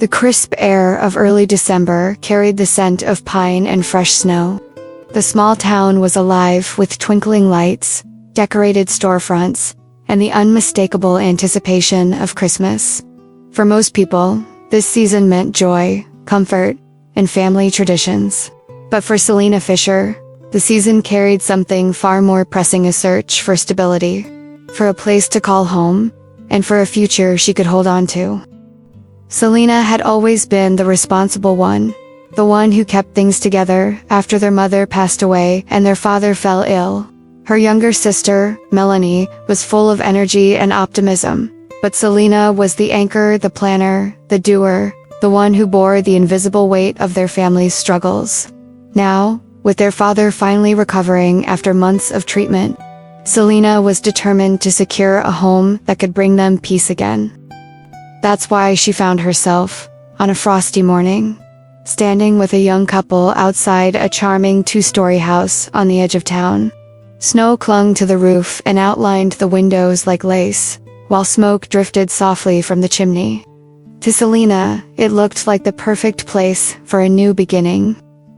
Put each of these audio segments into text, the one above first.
The crisp air of early December carried the scent of pine and fresh snow. The small town was alive with twinkling lights, decorated storefronts, and the unmistakable anticipation of Christmas. For most people, this season meant joy, comfort, and family traditions. But for Selena Fisher, the season carried something far more pressing: a search for stability, for a place to call home, and for a future she could hold on to. Selena had always been the responsible one, the one who kept things together after their mother passed away and their father fell ill. Her younger sister, Melanie, was full of energy and optimism, but Selena was the anchor, the planner, the doer, the one who bore the invisible weight of their family's struggles. Now, with their father finally recovering after months of treatment, Selena was determined to secure a home that could bring them peace again. That's why she found herself, on a frosty morning, standing with a young couple outside a charming two-story house on the edge of town. Snow clung to the roof and outlined the windows like lace, while smoke drifted softly from the chimney. To Selena, it looked like the perfect place for a new beginning.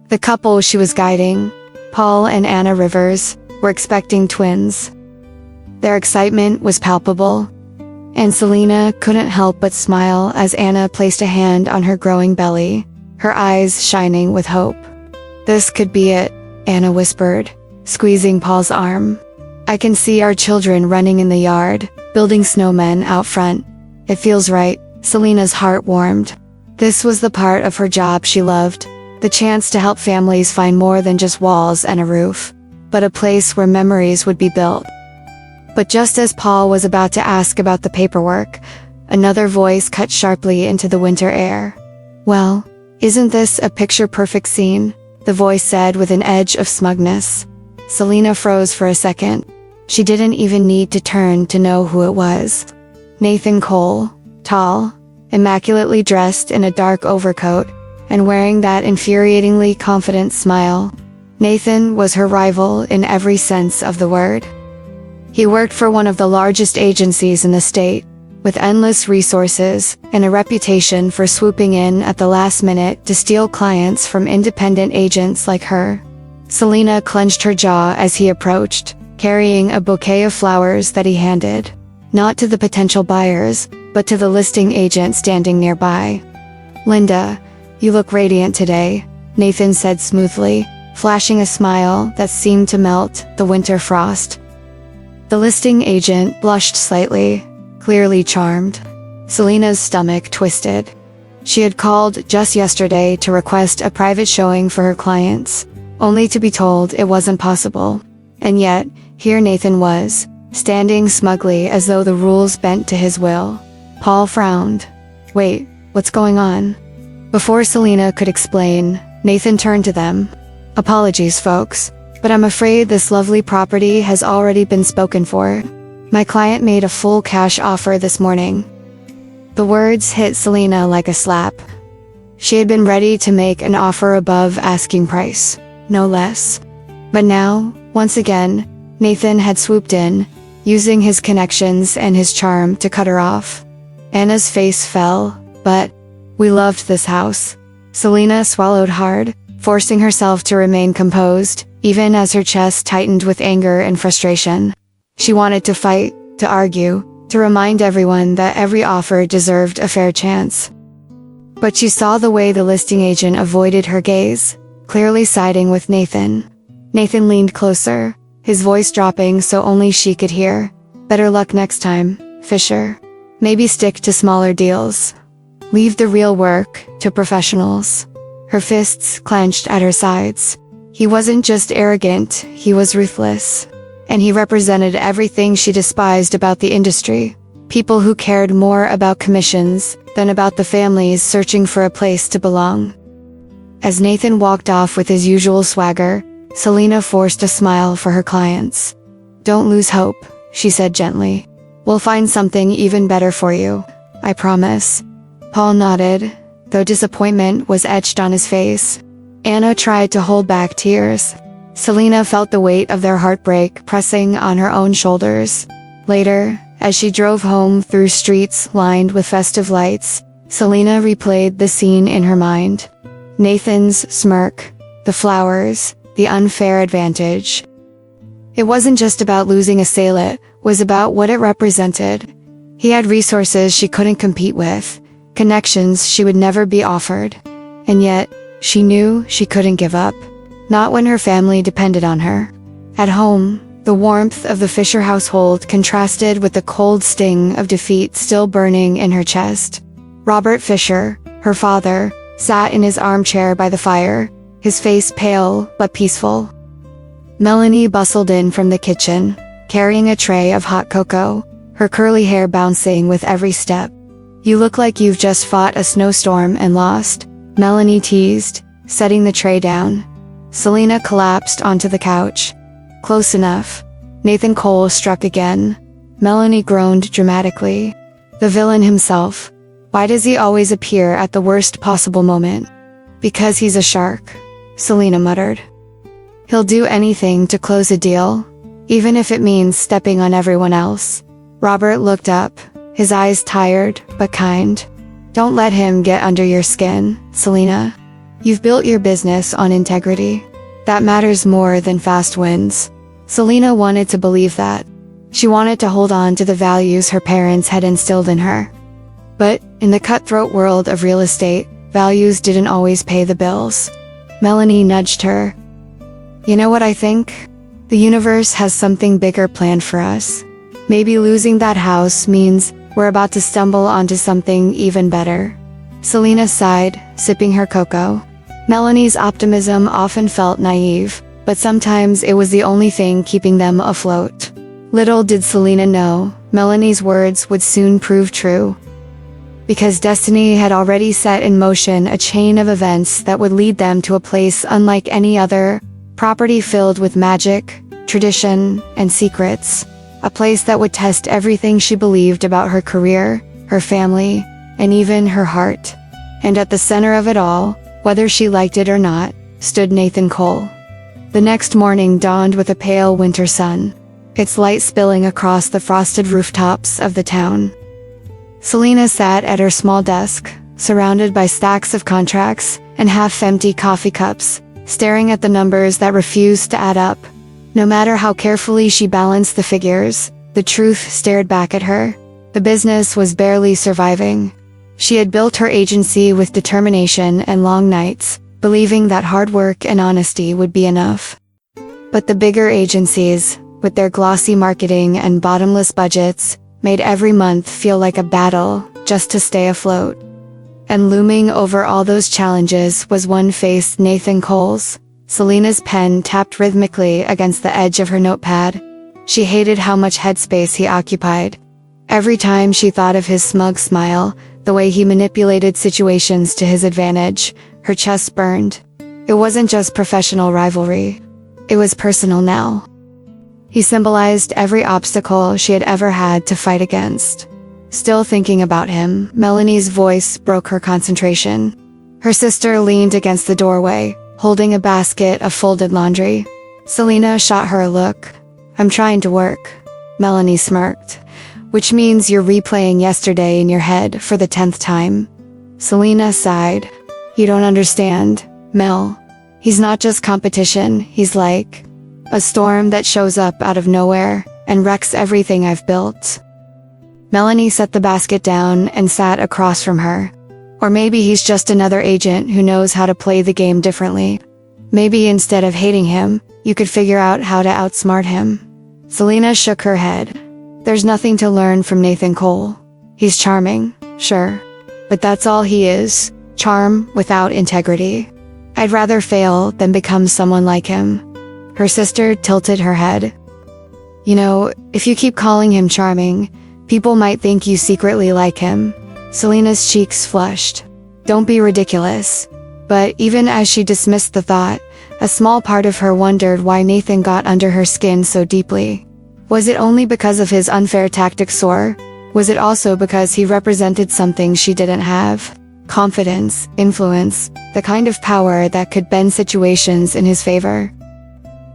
The couple she was guiding, Paul and Anna Rivers, were expecting twins. Their excitement was palpable, and Selena couldn't help but smile as Anna placed a hand on her growing belly, her eyes shining with hope. "This could be it," Anna whispered, squeezing Paul's arm. "I can see our children running in the yard, building snowmen out front. It feels right." Selena's heart warmed. This was the part of her job she loved, the chance to help families find more than just walls and a roof, but a place where memories would be built. But just as Paul was about to ask about the paperwork, another voice cut sharply into the winter air. "Well, isn't this a picture-perfect scene?" the voice said with an edge of smugness. Selena froze for a second. She didn't even need to turn to know who it was. Nathan Cole, tall, immaculately dressed in a dark overcoat, and wearing that infuriatingly confident smile. Nathan was her rival in every sense of the word. He worked for one of the largest agencies in the state, with endless resources and a reputation for swooping in at the last minute to steal clients from independent agents like her. Selena clenched her jaw as he approached, carrying a bouquet of flowers that he handed, not to the potential buyers, but to the listing agent standing nearby. "Linda, you look radiant today," Nathan said smoothly, flashing a smile that seemed to melt the winter frost. The listing agent blushed slightly, clearly charmed. Selena's stomach twisted. She had called just yesterday to request a private showing for her clients, only to be told it wasn't possible. And yet, here Nathan was, standing smugly as though the rules bent to his will. Paul frowned. "Wait, what's going on?" Before Selena could explain, Nathan turned to them. "Apologies, folks, but I'm afraid this lovely property has already been spoken for. My client made a full cash offer this morning." The words hit Selena like a slap. She had been ready to make an offer above asking price, no less. But now, once again, Nathan had swooped in, using his connections and his charm to cut her off. Anna's face fell, but, "We loved this house." Selena swallowed hard, forcing herself to remain composed, even as her chest tightened with anger and frustration. She wanted to fight, to argue, to remind everyone that every offer deserved a fair chance. But she saw the way the listing agent avoided her gaze, clearly siding with Nathan. Nathan leaned closer, his voice dropping so only she could hear. "Better luck next time, Fisher. Maybe stick to smaller deals. Leave the real work to professionals." Her fists clenched at her sides. He wasn't just arrogant, he was ruthless. And he represented everything she despised about the industry. People who cared more about commissions than about the families searching for a place to belong. As Nathan walked off with his usual swagger, Selena forced a smile for her clients. "Don't lose hope," she said gently. "We'll find something even better for you, I promise." Paul nodded, though disappointment was etched on his face. Anna tried to hold back tears. Selena felt the weight of their heartbreak pressing on her own shoulders. Later, as she drove home through streets lined with festive lights, Selena replayed the scene in her mind. Nathan's smirk, the flowers, the unfair advantage. It wasn't just about losing a sale, it was about what it represented. He had resources she couldn't compete with, connections she would never be offered. And yet, she knew she couldn't give up. Not when her family depended on her. At home, the warmth of the Fisher household contrasted with the cold sting of defeat still burning in her chest. Robert Fisher, her father, sat in his armchair by the fire, his face pale but peaceful. Melanie bustled in from the kitchen, carrying a tray of hot cocoa, her curly hair bouncing with every step. "You look like you've just fought a snowstorm and lost," Melanie teased, setting the tray down. Selena collapsed onto the couch. "Close enough." Nathan Cole struck again. Melanie groaned dramatically. The villain himself. Why does he always appear at the worst possible moment? "Because he's a shark," Selena muttered. "He'll do anything to close a deal, even if it means stepping on everyone else." Robert looked up, his eyes tired but kind. "Don't let him get under your skin, Selena. You've built your business on integrity. That matters more than fast wins." Selena wanted to believe that. She wanted to hold on to the values her parents had instilled in her. But, in the cutthroat world of real estate, values didn't always pay the bills. Melanie nudged her. "You know what I think? The universe has something bigger planned for us. Maybe losing that house means we're about to stumble onto something even better." Selena sighed, sipping her cocoa. Melanie's optimism often felt naive, but sometimes it was the only thing keeping them afloat. Little did Selena know, Melanie's words would soon prove true. Because destiny had already set in motion a chain of events that would lead them to a place unlike any other, property filled with magic, tradition, and secrets. A place that would test everything she believed about her career, her family, and even her heart. And at the center of it all, whether she liked it or not, stood Nathan Cole. The next morning dawned with a pale winter sun, its light spilling across the frosted rooftops of the town. Selena sat at her small desk, surrounded by stacks of contracts and half-empty coffee cups, staring at the numbers that refused to add up. No matter how carefully she balanced the figures, the truth stared back at her. The business was barely surviving. She had built her agency with determination and long nights, believing that hard work and honesty would be enough. But the bigger agencies, with their glossy marketing and bottomless budgets, made every month feel like a battle just to stay afloat. And looming over all those challenges was one face, Nathan Cole's. Selena's pen tapped rhythmically against the edge of her notepad. She hated how much headspace he occupied. Every time she thought of his smug smile, the way he manipulated situations to his advantage, her chest burned. It wasn't just professional rivalry. It was personal now. He symbolized every obstacle she had ever had to fight against. Still thinking about him, Melanie's voice broke her concentration. Her sister leaned against the doorway, holding a basket of folded laundry. Selena shot her a look. "I'm trying to work," Melanie smirked. "Which means you're replaying yesterday in your head for the 10th time." Selena sighed. "You don't understand, Mel. He's not just competition, he's like a storm that shows up out of nowhere and wrecks everything I've built." Melanie set the basket down and sat across from her. Or maybe he's just another agent who knows how to play the game differently. Maybe instead of hating him, you could figure out how to outsmart him. Selena shook her head. "There's nothing to learn from Nathan Cole. He's charming, sure. But that's all he is, charm without integrity. I'd rather fail than become someone like him." Her sister tilted her head. "You know, if you keep calling him charming, people might think you secretly like him." Selena's cheeks flushed. "Don't be ridiculous." But even as she dismissed the thought, a small part of her wondered why Nathan got under her skin so deeply. Was it only because of his unfair tactics, or was it also because he represented something she didn't have? Confidence, influence, the kind of power that could bend situations in his favor.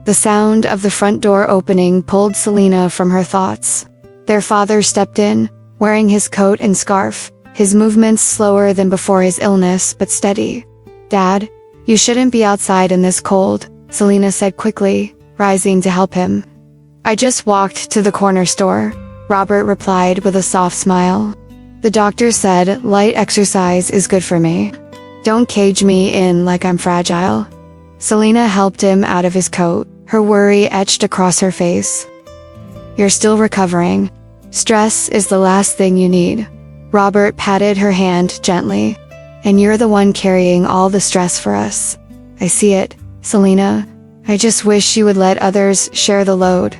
The sound of the front door opening pulled Selena from her thoughts. Their father stepped in, wearing his coat and scarf, his movements slower than before his illness but steady. "Dad, you shouldn't be outside in this cold," Selena said quickly, rising to help him. "I just walked to the corner store," Robert replied with a soft smile. "The doctor said light exercise is good for me. Don't cage me in like I'm fragile." Selena helped him out of his coat, her worry etched across her face. "You're still recovering. Stress is the last thing you need." Robert patted her hand gently. "And you're the one carrying all the stress for us." "I see it, Selena. I just wish you would let others share the load."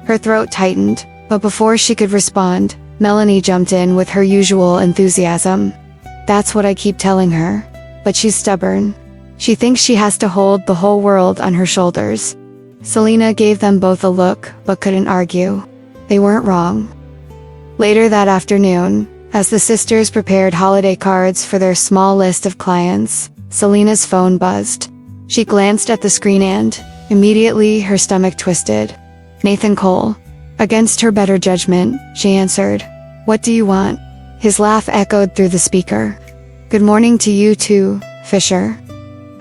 Her throat tightened, but before she could respond, Melanie jumped in with her usual enthusiasm. "That's what I keep telling her. But she's stubborn. She thinks she has to hold the whole world on her shoulders." Selena gave them both a look, but couldn't argue. They weren't wrong. Later that afternoon, as the sisters prepared holiday cards for their small list of clients, Selena's phone buzzed. She glanced at the screen and, immediately, her stomach twisted. "Nathan Cole." Against her better judgment, she answered. "What do you want?" His laugh echoed through the speaker. "Good morning to you too, Fisher.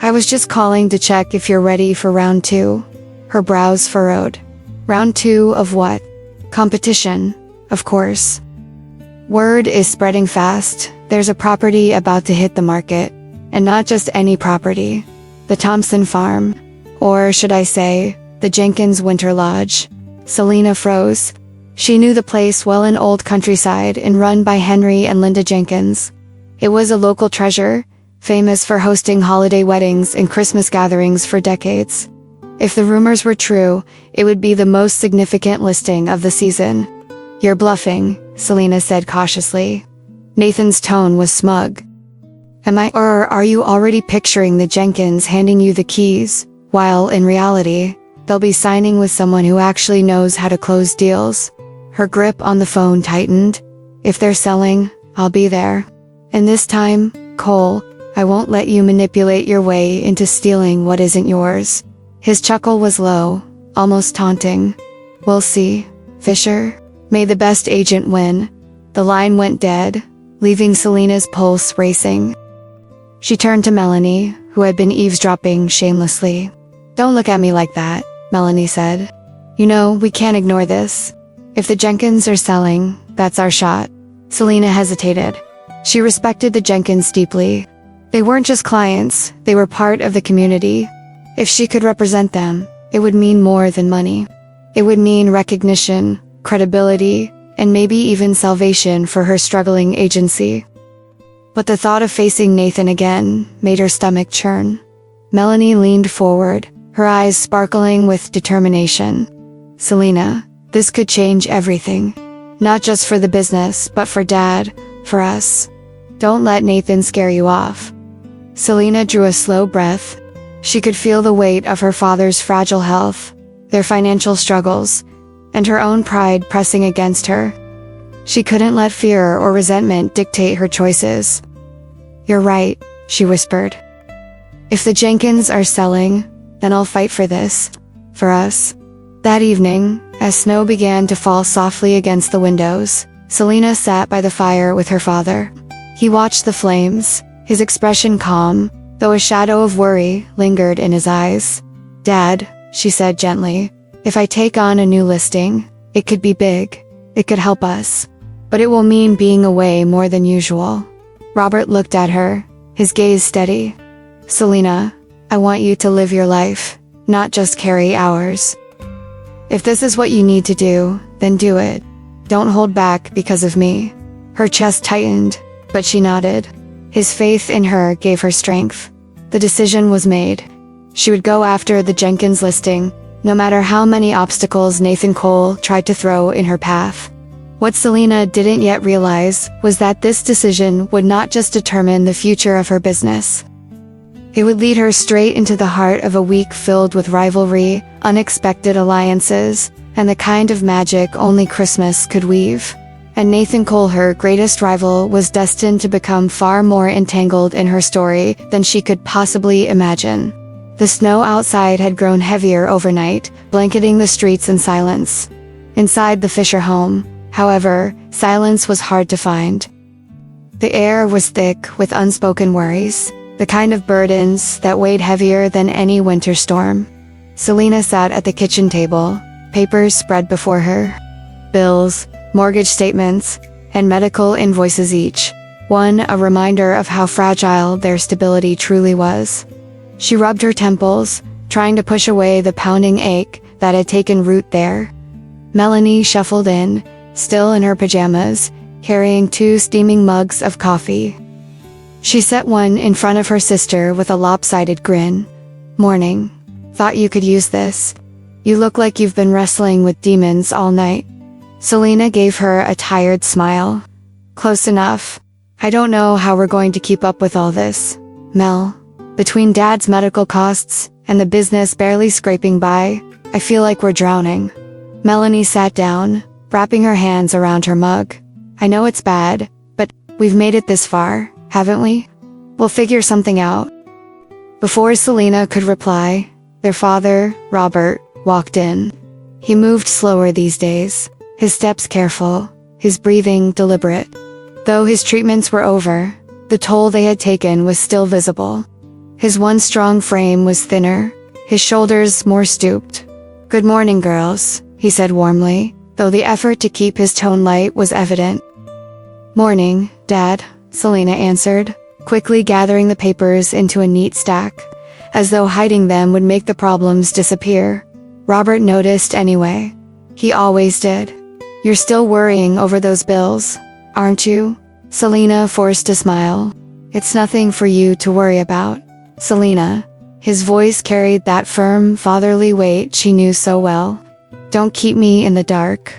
I was just calling to check if you're ready for round 2. Her brows furrowed. "Round 2 of what?" "Competition, of course. Word is spreading fast. There's a property about to hit the market. And not just any property. The Thompson Farm. Or should I say, the Jenkins Winter Lodge." Selena froze. She knew the place well in old countryside and run by Henry and Linda Jenkins. It was a local treasure, famous for hosting holiday weddings and Christmas gatherings for decades. If the rumors were true, it would be the most significant listing of the season. "You're bluffing," Selena said cautiously. Nathan's tone was smug. "Am I, or are you already picturing the Jenkins handing you the keys, while in reality, they'll be signing with someone who actually knows how to close deals?" Her grip on the phone tightened. "If they're selling, I'll be there. And this time, Cole, I won't let you manipulate your way into stealing what isn't yours." His chuckle was low, almost taunting. "We'll see, Fisher. May the best agent win." The line went dead, leaving Selena's pulse racing. She turned to Melanie, who had been eavesdropping shamelessly. "Don't look at me like that," Melanie said. "You know, we can't ignore this. If the Jenkins are selling, that's our shot." Selena hesitated. She respected the Jenkins deeply. They weren't just clients, they were part of the community. If she could represent them, it would mean more than money. It would mean recognition, credibility, and maybe even salvation for her struggling agency. But the thought of facing Nathan again made her stomach churn. Melanie leaned forward, her eyes sparkling with determination. "Selena, this could change everything. Not just for the business, but for Dad, for us. Don't let Nathan scare you off." Selena drew a slow breath. She could feel the weight of her father's fragile health, their financial struggles, and her own pride pressing against her. She couldn't let fear or resentment dictate her choices. "You're right," she whispered. "If the Jenkins are selling, then I'll fight for this. For us." That evening, as snow began to fall softly against the windows, Selena sat by the fire with her father. He watched the flames, his expression calm, though a shadow of worry lingered in his eyes. "Dad," she said gently, "if I take on a new listing, it could be big. It could help us. But it will mean being away more than usual." Robert looked at her, his gaze steady. "Selena, I want you to live your life, not just carry ours. If this is what you need to do, then do it. Don't hold back because of me." Her chest tightened, but she nodded. His faith in her gave her strength. The decision was made. She would go after the Jenkins listing, no matter how many obstacles Nathan Cole tried to throw in her path. What Selena didn't yet realize was that this decision would not just determine the future of her business. It would lead her straight into the heart of a week filled with rivalry, unexpected alliances, and the kind of magic only Christmas could weave. And Nathan Cole, her greatest rival, was destined to become far more entangled in her story than she could possibly imagine. The snow outside had grown heavier overnight, blanketing the streets in silence. Inside the Fisher home, however, silence was hard to find. The air was thick with unspoken worries, the kind of burdens that weighed heavier than any winter storm. Selena sat at the kitchen table, papers spread before her. Bills, mortgage statements, and medical invoices each, one a reminder of how fragile their stability truly was. She rubbed her temples, trying to push away the pounding ache that had taken root there. Melanie shuffled in, still in her pajamas, carrying 2 steaming mugs of coffee. She set one in front of her sister with a lopsided grin. "Morning. Thought you could use this. You look like you've been wrestling with demons all night." Selena gave her a tired smile. "Close enough. I don't know how we're going to keep up with all this, Mel. Between Dad's medical costs and the business barely scraping by, I feel like we're drowning." Melanie sat down, wrapping her hands around her mug. "I know it's bad, but we've made it this far, haven't we? We'll figure something out." Before Selena could reply, their father, Robert, walked in. He moved slower these days, his steps careful, his breathing deliberate. Though his treatments were over, the toll they had taken was still visible. His once strong frame was thinner, his shoulders more stooped. "Good morning, girls," he said warmly, though the effort to keep his tone light was evident. "Morning, Dad," Selena answered, quickly gathering the papers into a neat stack, as though hiding them would make the problems disappear. Robert noticed anyway. He always did. "You're still worrying over those bills, aren't you?" Selena forced a smile. "It's nothing for you to worry about, Selena." His voice carried that firm, fatherly weight she knew so well. "Don't keep me in the dark.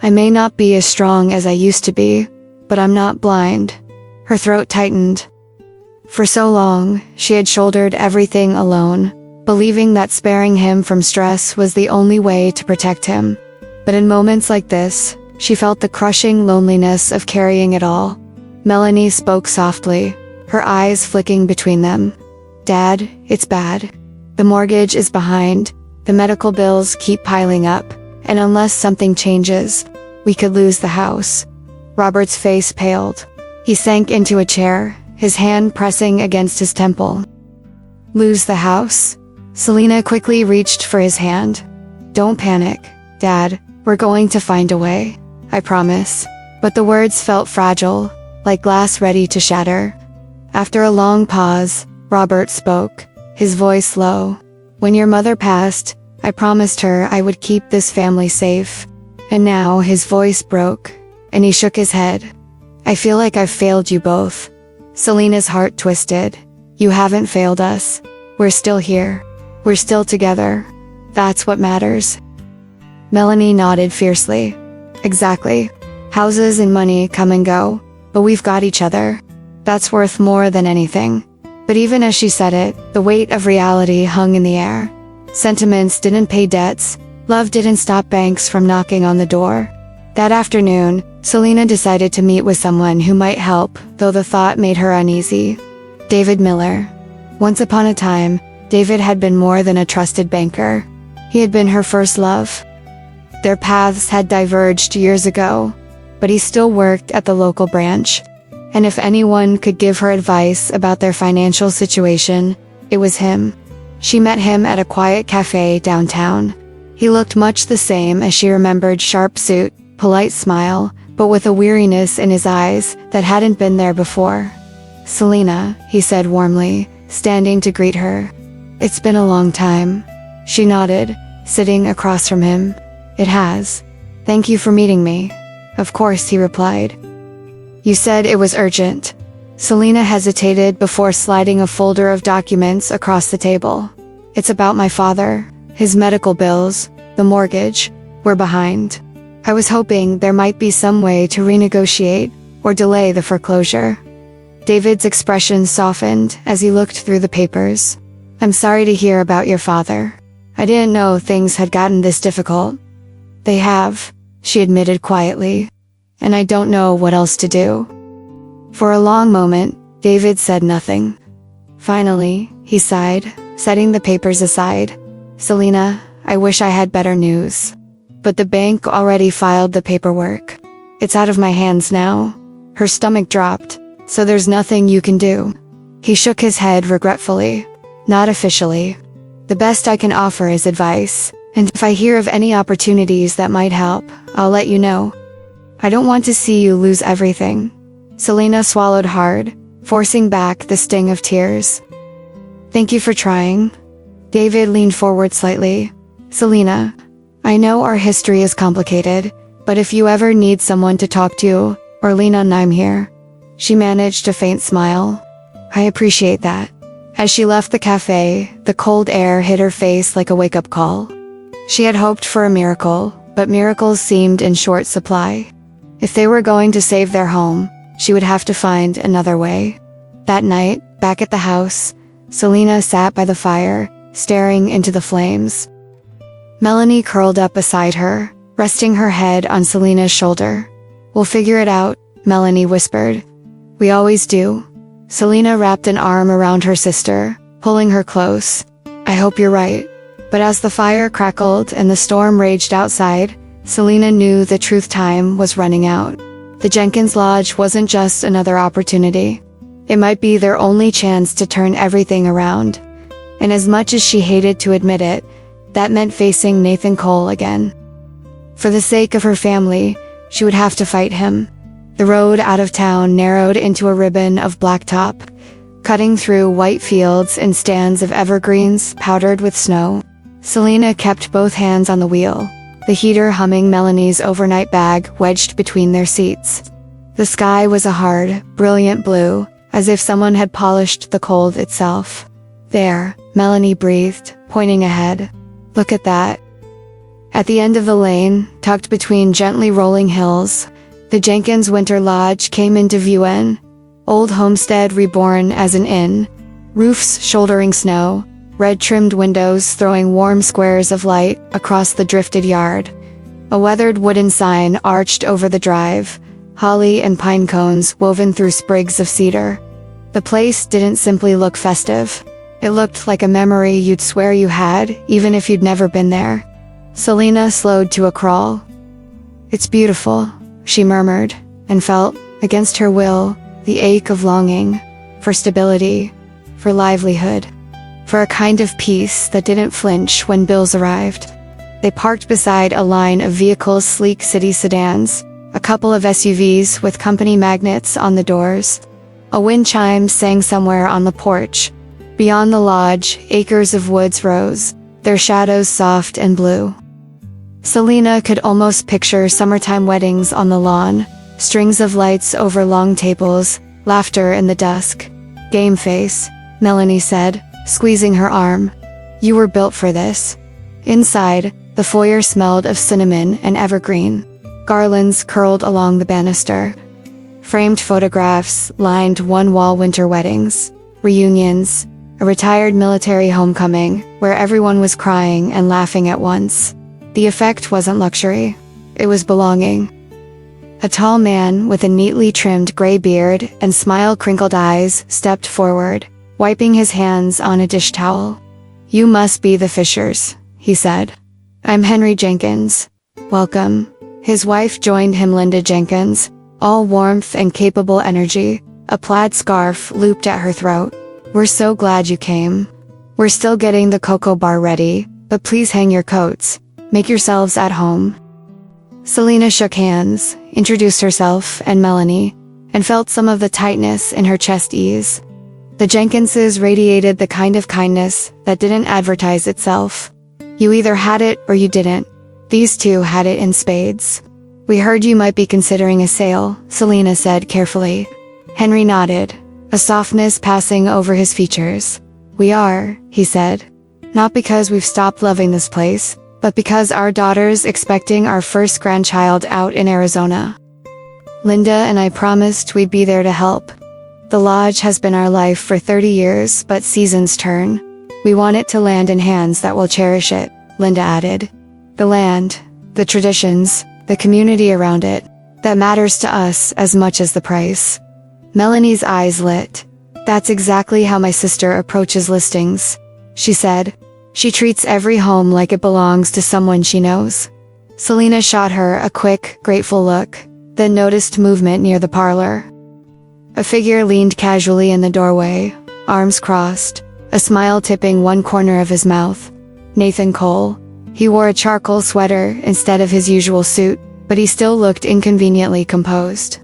I may not be as strong as I used to be, but I'm not blind." Her throat tightened. For so long, she had shouldered everything alone, believing that sparing him from stress was the only way to protect him. But in moments like this, she felt the crushing loneliness of carrying it all. Melanie spoke softly, her eyes flicking between them. "Dad, it's bad. The mortgage is behind, the medical bills keep piling up, and unless something changes, we could lose the house." Robert's face paled. He sank into a chair, his hand pressing against his temple. "Lose the house?" Selena quickly reached for his hand. "Don't panic, Dad. We're going to find a way. I promise." But the words felt fragile, like glass ready to shatter. After a long pause, Robert spoke, his voice low. "When your mother passed, I promised her I would keep this family safe." And now his voice broke, and he shook his head. "I feel like I've failed you both." Selena's heart twisted. "You haven't failed us. We're still here. We're still together. That's what matters." Melanie nodded fiercely. "Exactly. Houses and money come and go, but we've got each other. That's worth more than anything." But even as she said it, the weight of reality hung in the air. Sentiments didn't pay debts, love didn't stop banks from knocking on the door. That afternoon, Selena decided to meet with someone who might help, though the thought made her uneasy. David Miller. Once upon a time, David had been more than a trusted banker. He had been her first love. Their paths had diverged years ago, but he still worked at the local branch. And if anyone could give her advice about their financial situation, it was him. She met him at a quiet cafe downtown. He looked much the same as she remembered: sharp suit, polite smile, but with a weariness in his eyes that hadn't been there before. "Selena," he said warmly, standing to greet her. "It's been a long time." She nodded, sitting across from him. "It has. Thank you for meeting me." "Of course," he replied. "You said it was urgent." Selena hesitated before sliding a folder of documents across the table. "It's about my father. His medical bills, the mortgage, we're behind. I was hoping there might be some way to renegotiate or delay the foreclosure." David's expression softened as he looked through the papers. "I'm sorry to hear about your father. I didn't know things had gotten this difficult." "They have," she admitted quietly. "And I don't know what else to do." For a long moment, David said nothing. Finally, he sighed, setting the papers aside. "Selena, I wish I had better news. But the bank already filed the paperwork. It's out of my hands now." Her stomach dropped. So there's nothing you can do. He shook his head regretfully. Not officially. The best I can offer is advice, and if I hear of any opportunities that might help, I'll let you know. I don't want to see you lose everything. Selena swallowed hard, forcing back the sting of tears. Thank you for trying. David leaned forward slightly. Selena, I know our history is complicated, but if you ever need someone to talk to, or lean on, I'm here. She managed a faint smile. I appreciate that. As she left the cafe, the cold air hit her face like a wake-up call. She had hoped for a miracle, but miracles seemed in short supply. If they were going to save their home, she would have to find another way. That night, back at the house, Selena sat by the fire, staring into the flames. Melanie curled up beside her, resting her head on Selena's shoulder. We'll figure it out, Melanie whispered. We always do. Selena wrapped an arm around her sister, pulling her close. I hope you're right. But as the fire crackled and the storm raged outside, Selena knew the truth time was running out. The Jenkins Lodge wasn't just another opportunity. It might be their only chance to turn everything around. And as much as she hated to admit it, that meant facing Nathan Cole again. For the sake of her family, she would have to fight him. The road out of town narrowed into a ribbon of blacktop, cutting through white fields and stands of evergreens powdered with snow. Selena kept both hands on the wheel, the heater humming Melanie's overnight bag wedged between their seats. The sky was a hard, brilliant blue, as if someone had polished the cold itself. There, Melanie breathed, pointing ahead. Look at that. At the end of the lane, tucked between gently rolling hills, the Jenkins Winter Lodge came into view. An old homestead reborn as an inn, roofs shouldering snow, red-trimmed windows throwing warm squares of light across the drifted yard. A weathered wooden sign arched over the drive, holly and pine cones woven through sprigs of cedar. The place didn't simply look festive. It looked like a memory you'd swear you had, even if you'd never been there. Selena slowed to a crawl. It's beautiful, she murmured, and felt, against her will, the ache of longing, for stability, for livelihood, for a kind of peace that didn't flinch when bills arrived. They parked beside a line of vehicles, sleek city sedans, a couple of SUVs with company magnets on the doors. A wind chime sang somewhere on the porch. Beyond the lodge, acres of woods rose, their shadows soft and blue. Selena could almost picture summertime weddings on the lawn, strings of lights over long tables, laughter in the dusk. Game face, Melanie said, squeezing her arm. You were built for this. Inside, the foyer smelled of cinnamon and evergreen. Garlands curled along the banister. Framed photographs lined one wall. Winter weddings, reunions, a retired military homecoming where everyone was crying and laughing at once. The effect wasn't luxury. It was belonging. A tall man with a neatly trimmed gray beard and smile-crinkled eyes stepped forward, wiping his hands on a dish towel. You must be the Fishers, he said. I'm Henry Jenkins. Welcome. His wife joined him, Linda Jenkins, all warmth and capable energy, a plaid scarf looped at her throat. We're so glad you came. We're still getting the cocoa bar ready, but please hang your coats. Make yourselves at home. Selena shook hands, introduced herself and Melanie, and felt some of the tightness in her chest ease. The Jenkinses radiated the kind of kindness that didn't advertise itself. You either had it or you didn't. These two had it in spades. We heard you might be considering a sale, Selena said carefully. Henry nodded, a softness passing over his features. We are, he said. Not because we've stopped loving this place, but because our daughter's expecting our first grandchild out in Arizona. Linda and I promised we'd be there to help. The lodge has been our life for 30 years, but seasons turn. We want it to land in hands that will cherish it, Linda added. The land, the traditions, the community around it, that matters to us as much as the price. Melanie's eyes lit. That's exactly how my sister approaches listings, she said. She treats every home like it belongs to someone she knows. Selena shot her a quick, grateful look, then noticed movement near the parlor. A figure leaned casually in the doorway, arms crossed, a smile tipping one corner of his mouth. Nathan Cole. He wore a charcoal sweater instead of his usual suit, but he still looked inconveniently composed.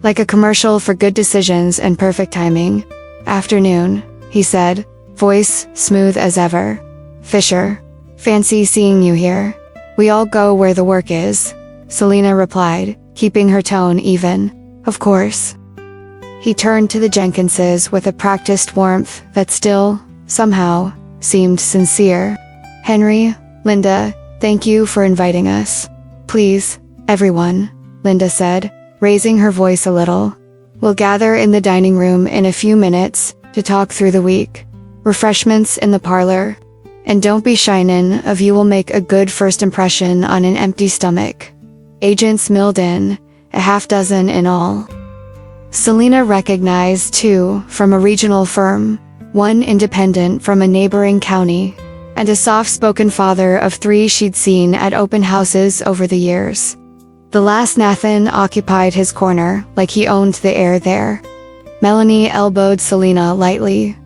Like a commercial for good decisions and perfect timing. "Afternoon," he said, voice smooth as ever. "Fisher. Fancy seeing you here." "We all go where the work is," Selena replied, keeping her tone even. "Of course." He turned to the Jenkinses with a practiced warmth that still, somehow, seemed sincere. "Henry, Linda, thank you for inviting us." "Please, everyone," Linda said, raising her voice a little. "We'll gather in the dining room in a few minutes to talk through the week. Refreshments in the parlor. And don't be shy, none of you will make a good first impression on an empty stomach." Agents milled in, a half dozen in all. Selena recognized two from a regional firm, one independent from a neighboring county, and a soft-spoken father of three she'd seen at open houses over the years. The last Nathan occupied his corner, like he owned the air there. Melanie elbowed Selena lightly.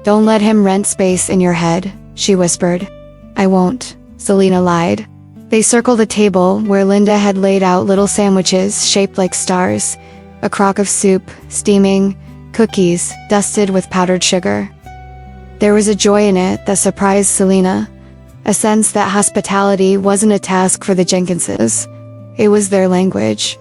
"Don't let him rent space in your head," she whispered. "I won't," Selena lied. They circled a table where Linda had laid out little sandwiches shaped like stars, a crock of soup, steaming, cookies, dusted with powdered sugar. There was a joy in it that surprised Selena, a sense that hospitality wasn't a task for the Jenkinses. It was their language.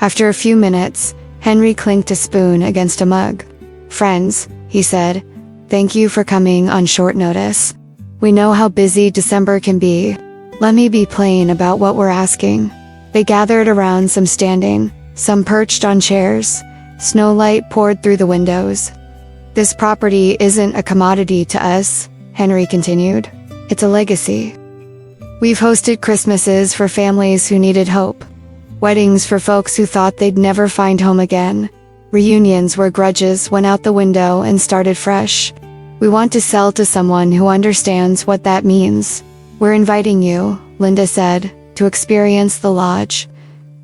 After a few minutes, Henry clinked a spoon against a mug. "Friends," he said, "thank you for coming on short notice. We know how busy December can be. Let me be plain about what we're asking." They gathered around, some standing, some perched on chairs. Snowlight poured through the windows. "This property isn't a commodity to us," Henry continued. "It's a legacy. We've hosted Christmases for families who needed hope, weddings for folks who thought they'd never find home again, reunions where grudges went out the window and started fresh. We want to sell to someone who understands what that means. We're inviting you," Linda said, "to experience the lodge.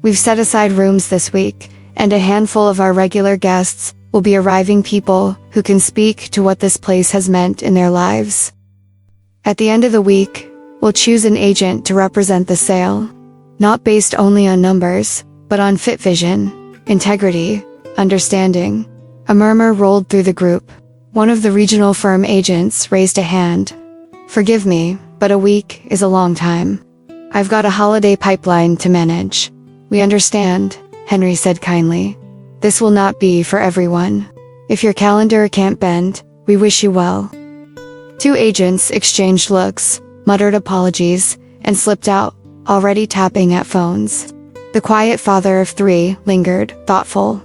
We've set aside rooms this week, and a handful of our regular guests will be arriving, people who can speak to what this place has meant in their lives. At the end of the week, we'll choose an agent to represent the sale, not based only on numbers, but on fit vision, integrity, understanding." A murmur rolled through the group. One of the regional firm agents raised a hand. "Forgive me, but a week is a long time. I've got a holiday pipeline to manage." "We understand," Henry said kindly. "This will not be for everyone. If your calendar can't bend, we wish you well." Two agents exchanged looks, muttered apologies, and slipped out, already tapping at phones. The quiet father of three lingered, thoughtful.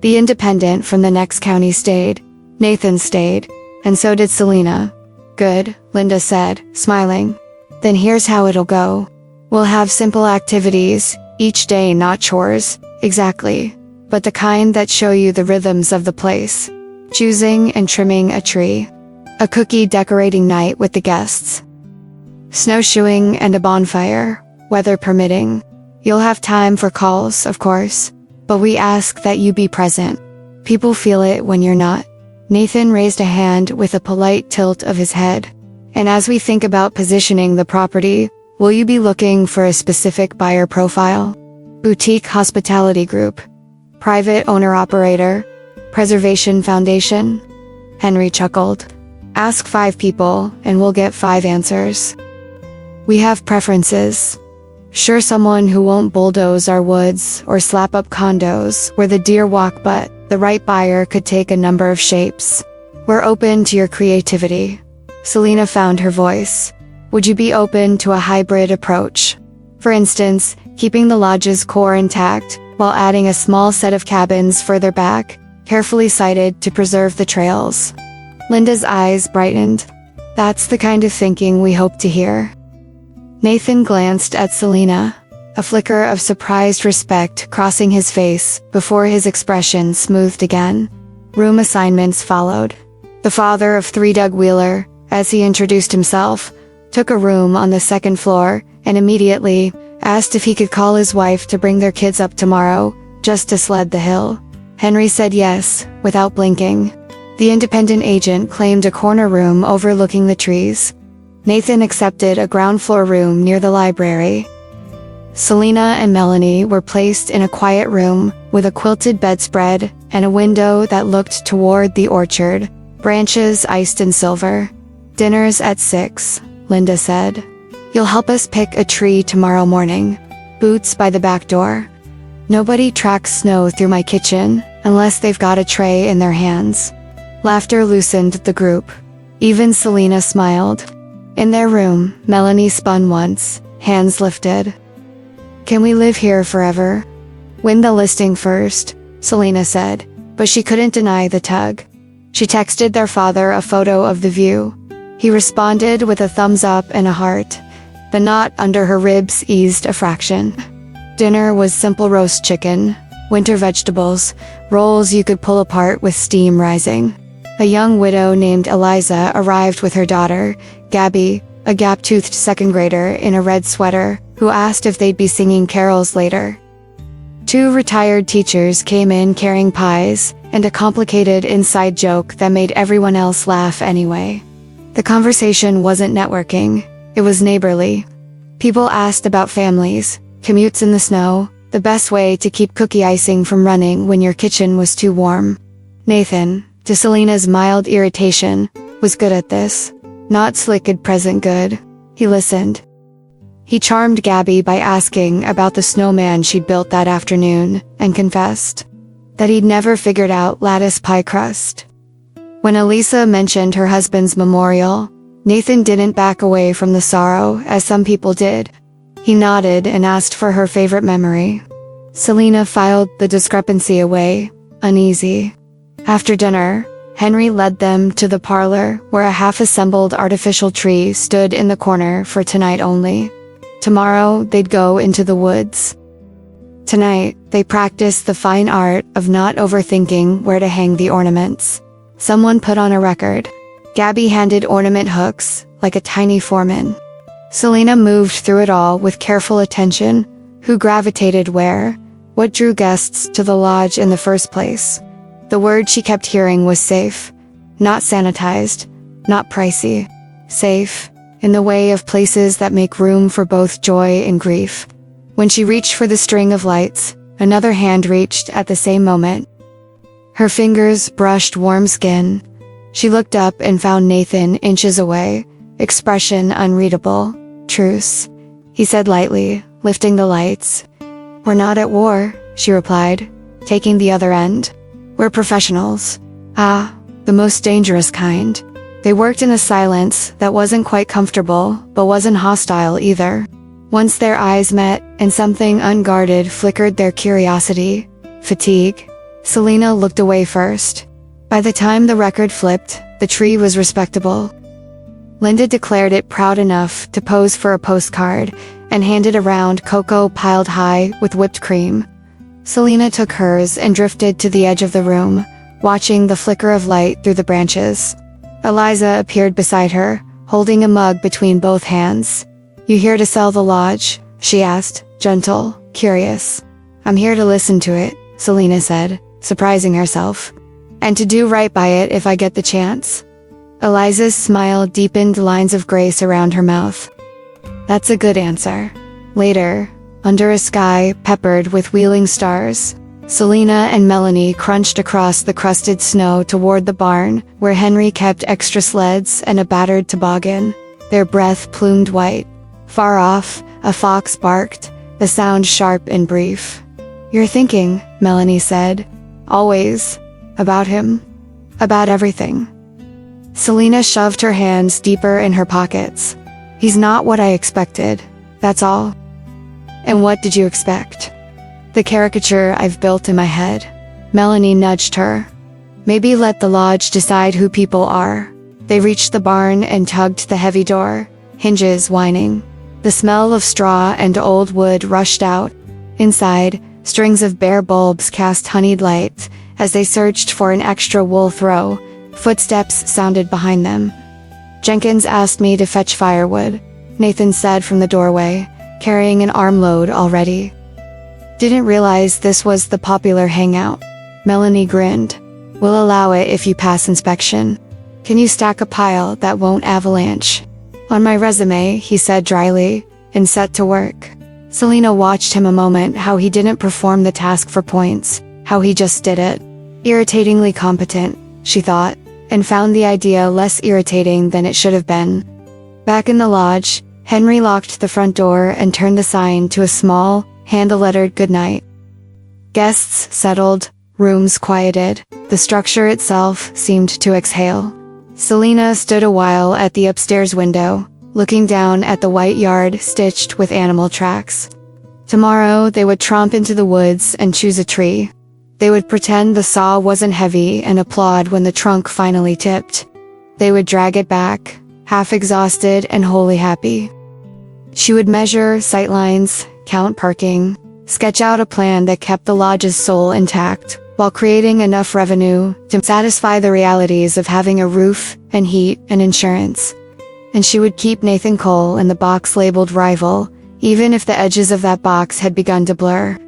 The independent from the next county stayed. Nathan stayed, and so did Selena. "Good," Linda said, smiling. "Then here's how it'll go. We'll have simple activities, each day, not chores, exactly, but the kind that show you the rhythms of the place. Choosing and trimming a tree. A cookie decorating night with the guests. Snowshoeing and a bonfire, weather permitting. You'll have time for calls, of course, but we ask that you be present. People feel it when you're not." Nathan raised a hand with a polite tilt of his head. "And as we think about positioning the property, will you be looking for a specific buyer profile? Boutique hospitality group? Private owner-operator? Preservation foundation?" Henry chuckled. "Ask 5 people, and we'll get 5 answers. We have preferences. Sure, someone who won't bulldoze our woods or slap up condos where the deer walk, but the right buyer could take a number of shapes. We're open to your creativity." Selena found her voice. "Would you be open to a hybrid approach? For instance, keeping the lodge's core intact, while adding a small set of cabins further back, carefully sited to preserve the trails." Linda's eyes brightened. "That's the kind of thinking we hope to hear." Nathan glanced at Selena, a flicker of surprised respect crossing his face before his expression smoothed again. Room assignments followed. The father of 3, Doug Wheeler, as he introduced himself, took a room on the 2nd floor and immediately asked if he could call his wife to bring their kids up tomorrow, just to sled the hill. Henry said yes, without blinking. The independent agent claimed a corner room overlooking the trees. Nathan accepted a ground floor room near the library. Selena and Melanie were placed in a quiet room with a quilted bedspread and a window that looked toward the orchard, branches iced in silver. "Dinner's at 6, Linda said. "You'll help us pick a tree tomorrow morning. Boots by the back door. Nobody tracks snow through my kitchen unless they've got a tray in their hands." Laughter loosened the group. Even Selena smiled. In their room, Melanie spun once, hands lifted. "Can we live here forever?" "Win the listing first," Selena said, but she couldn't deny the tug. She texted their father a photo of the view. He responded with a thumbs up and a heart. The knot under her ribs eased a fraction. Dinner was simple roast chicken, winter vegetables, rolls you could pull apart with steam rising. A young widow named Eliza arrived with her daughter, Gabby, a gap-toothed second grader in a red sweater, who asked if they'd be singing carols later. 2 retired teachers came in carrying pies and a complicated inside joke that made everyone else laugh anyway. The conversation wasn't networking, it was neighborly. People asked about families, commutes in the snow, the best way to keep cookie icing from running when your kitchen was too warm. Nathan, to Selena's mild irritation, was good at this. Not slick at present good. He listened. He charmed Gabby by asking about the snowman she'd built that afternoon, and confessed that he'd never figured out lattice pie crust. When Elisa mentioned her husband's memorial, Nathan didn't back away from the sorrow, as some people did. He nodded and asked for her favorite memory. Selena filed the discrepancy away, uneasy. After dinner, Henry led them to the parlor where a half-assembled artificial tree stood in the corner for tonight only. Tomorrow, they'd go into the woods. Tonight, they practiced the fine art of not overthinking where to hang the ornaments. Someone put on a record. Gabby handed ornament hooks, like a tiny foreman. Selena moved through it all with careful attention. Who gravitated where? What drew guests to the lodge in the first place? The word she kept hearing was safe. Not sanitized, not pricey. Safe, in the way of places that make room for both joy and grief. When she reached for the string of lights, another hand reached at the same moment. Her fingers brushed warm skin. She looked up and found Nathan inches away, expression unreadable. "Truce," he said lightly, lifting the lights. "We're not at war," she replied, taking the other end. "We're professionals." Ah, the most dangerous kind. They worked in a silence that wasn't quite comfortable, but wasn't hostile either. Once their eyes met, and something unguarded flickered their curiosity. Fatigue. Selena looked away first. By the time the record flipped, the tree was respectable. Linda declared it proud enough to pose for a postcard, and handed around cocoa piled high with whipped cream. Selena took hers and drifted to the edge of the room, watching the flicker of light through the branches. Eliza appeared beside her, holding a mug between both hands. "You here to sell the lodge?" she asked, gentle, curious. "I'm here to listen to it," Selena said, surprising herself. "And to do right by it if I get the chance." Eliza's smile deepened lines of grace around her mouth. "That's a good answer." Later, under a sky peppered with wheeling stars, Selena and Melanie crunched across the crusted snow toward the barn, where Henry kept extra sleds and a battered toboggan, their breath plumed white. Far off, a fox barked, the sound sharp and brief. "You're thinking," Melanie said. "Always. About him. About everything." Selena shoved her hands deeper in her pockets. "He's not what I expected, that's all." "And what did you expect?" "The caricature I've built in my head." Melanie nudged her. "Maybe let the lodge decide who people are." They reached the barn and tugged the heavy door, hinges whining. The smell of straw and old wood rushed out. Inside, strings of bare bulbs cast honeyed light. As they searched for an extra wool throw, footsteps sounded behind them. "Jenkins asked me to fetch firewood," Nathan said from the doorway, carrying an armload already. "Didn't realize this was the popular hangout." Melanie grinned. We'll allow it if you pass inspection. Can you stack a pile that won't avalanche? On my resume, he said dryly, and set to work. Selena watched him a moment, how he didn't perform the task for points, how he just did it. Irritatingly competent, she thought, and found the idea less irritating than it should have been. Back in the lodge, Henry locked the front door and turned the sign to a small, hand-lettered goodnight. Guests settled, rooms quieted, the structure itself seemed to exhale. Selena stood a while at the upstairs window, looking down at the white yard stitched with animal tracks. Tomorrow they would tromp into the woods and choose a tree. They would pretend the saw wasn't heavy and applaud when the trunk finally tipped. They would drag it back, half exhausted and wholly happy. She would measure sightlines, count parking, sketch out a plan that kept the lodge's soul intact, while creating enough revenue to satisfy the realities of having a roof and heat and insurance. And she would keep Nathan Cole in the box labeled rival, even if the edges of that box had begun to blur.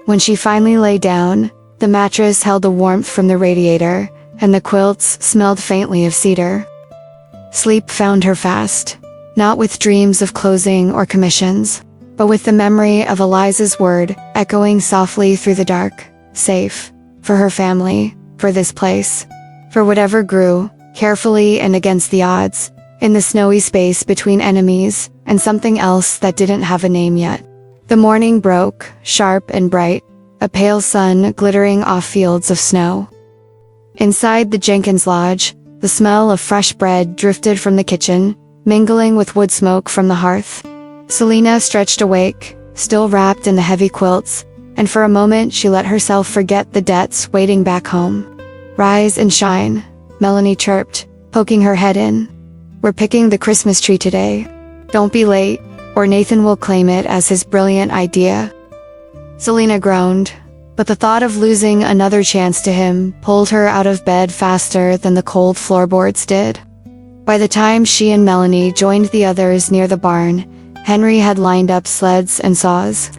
When she finally lay down, the mattress held the warmth from the radiator, and the quilts smelled faintly of cedar. Sleep found her fast, not with dreams of closing or commissions, but with the memory of Eliza's word echoing softly through the dark. Safe. For her family, for this place, for whatever grew, carefully and against the odds, in the snowy space between enemies, and something else that didn't have a name yet. The morning broke, sharp and bright, a pale sun glittering off fields of snow. Inside the Jenkins Lodge, the smell of fresh bread drifted from the kitchen, mingling with wood smoke from the hearth. Selena stretched awake, still wrapped in the heavy quilts, and for a moment she let herself forget the debts waiting back home. Rise and shine, Melanie chirped, poking her head in. We're picking the Christmas tree today. Don't be late, or Nathan will claim it as his brilliant idea. Selena groaned, but the thought of losing another chance to him pulled her out of bed faster than the cold floorboards did. By the time she and Melanie joined the others near the barn, Henry had lined up sleds and saws.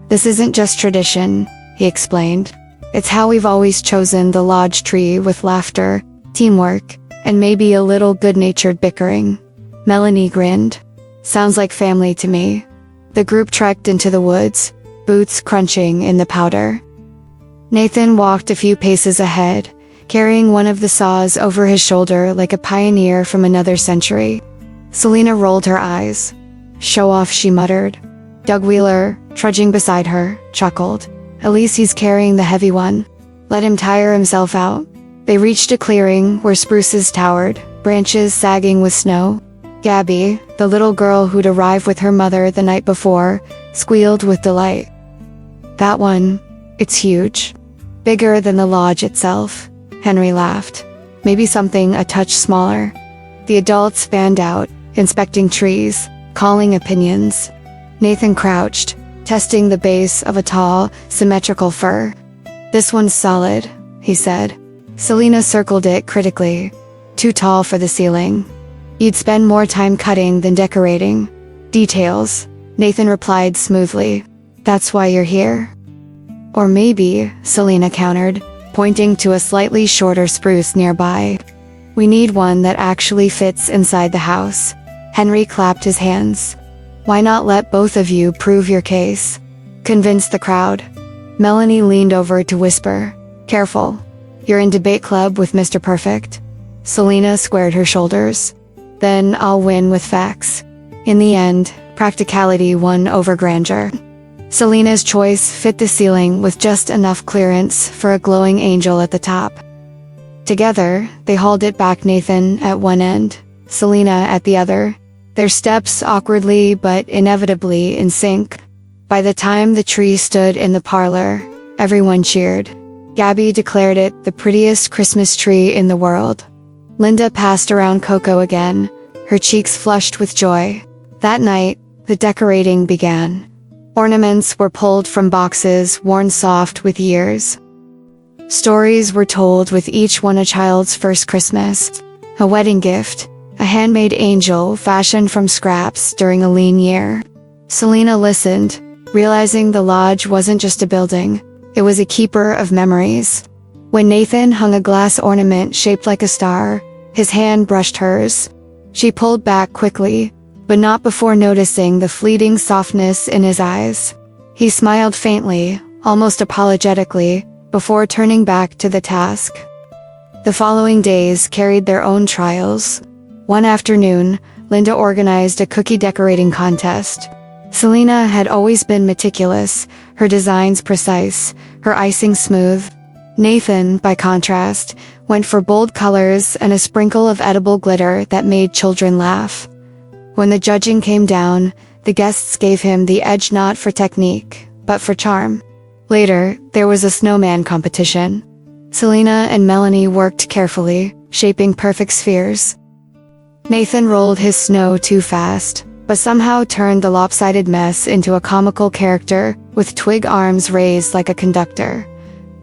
This isn't just tradition, he explained. It's how we've always chosen the lodge tree, with laughter, teamwork, and maybe a little good-natured bickering. Melanie grinned. Sounds like family to me. The group trekked into the woods, boots crunching in the powder. Nathan walked a few paces ahead, carrying one of the saws over his shoulder like a pioneer from another century. Selena rolled her eyes. Show off, she muttered. Doug Wheeler, trudging beside her, chuckled. At least he's carrying the heavy one. Let him tire himself out. They reached a clearing where spruces towered, branches sagging with snow. Gabby, the little girl who'd arrived with her mother the night before, squealed with delight. That one, it's huge. Bigger than the lodge itself. Henry laughed. Maybe something a touch smaller. The adults fanned out, inspecting trees, calling opinions. Nathan crouched, testing the base of a tall, symmetrical fir. This one's solid, he said. Selena circled it critically. Too tall for the ceiling. You'd spend more time cutting than decorating. Details, Nathan replied smoothly. That's why you're here. Or maybe, Selena countered, pointing to a slightly shorter spruce nearby. We need one that actually fits inside the house. Henry clapped his hands. Why not let both of you prove your case? Convince the crowd. Melanie leaned over to whisper, Careful. You're in debate club with Mr. Perfect. Selena squared her shoulders. Then I'll win with facts. In the end, practicality won over grandeur. Selena's choice fit the ceiling with just enough clearance for a glowing angel at the top. Together, they hauled it back, Nathan at one end, Selena at the other, their steps awkwardly but inevitably in sync. By the time the tree stood in the parlor, everyone cheered. Gabby declared it the prettiest Christmas tree in the world. Linda passed around cocoa again, her cheeks flushed with joy. That night, the decorating began. Ornaments were pulled from boxes worn soft with years. Stories were told with each one a child's first Christmas, a wedding gift, a handmade angel fashioned from scraps during a lean year. Selena listened, realizing the lodge wasn't just a building, it was a keeper of memories. When Nathan hung a glass ornament shaped like a star, his hand brushed hers. She pulled back quickly, but not before noticing the fleeting softness in his eyes. He smiled faintly, almost apologetically, before turning back to the task. The following days carried their own trials. One afternoon, Linda organized a cookie decorating contest. Selena had always been meticulous, her designs precise, her icing smooth. Nathan, by contrast, went for bold colors and a sprinkle of edible glitter that made children laugh. When the judging came down, the guests gave him the edge not for technique, but for charm. Later, there was a snowman competition. Selena and Melanie worked carefully, shaping perfect spheres. Nathan rolled his snow too fast, but somehow turned the lopsided mess into a comical character, with twig arms raised like a conductor.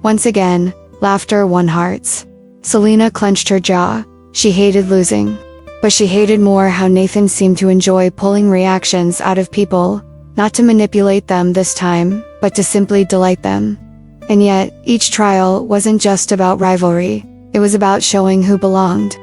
Once again, laughter won hearts. Selena clenched her jaw. She hated losing. But she hated more how Nathan seemed to enjoy pulling reactions out of people, not to manipulate them this time, but to simply delight them. And yet, each trial wasn't just about rivalry, it was about showing who belonged.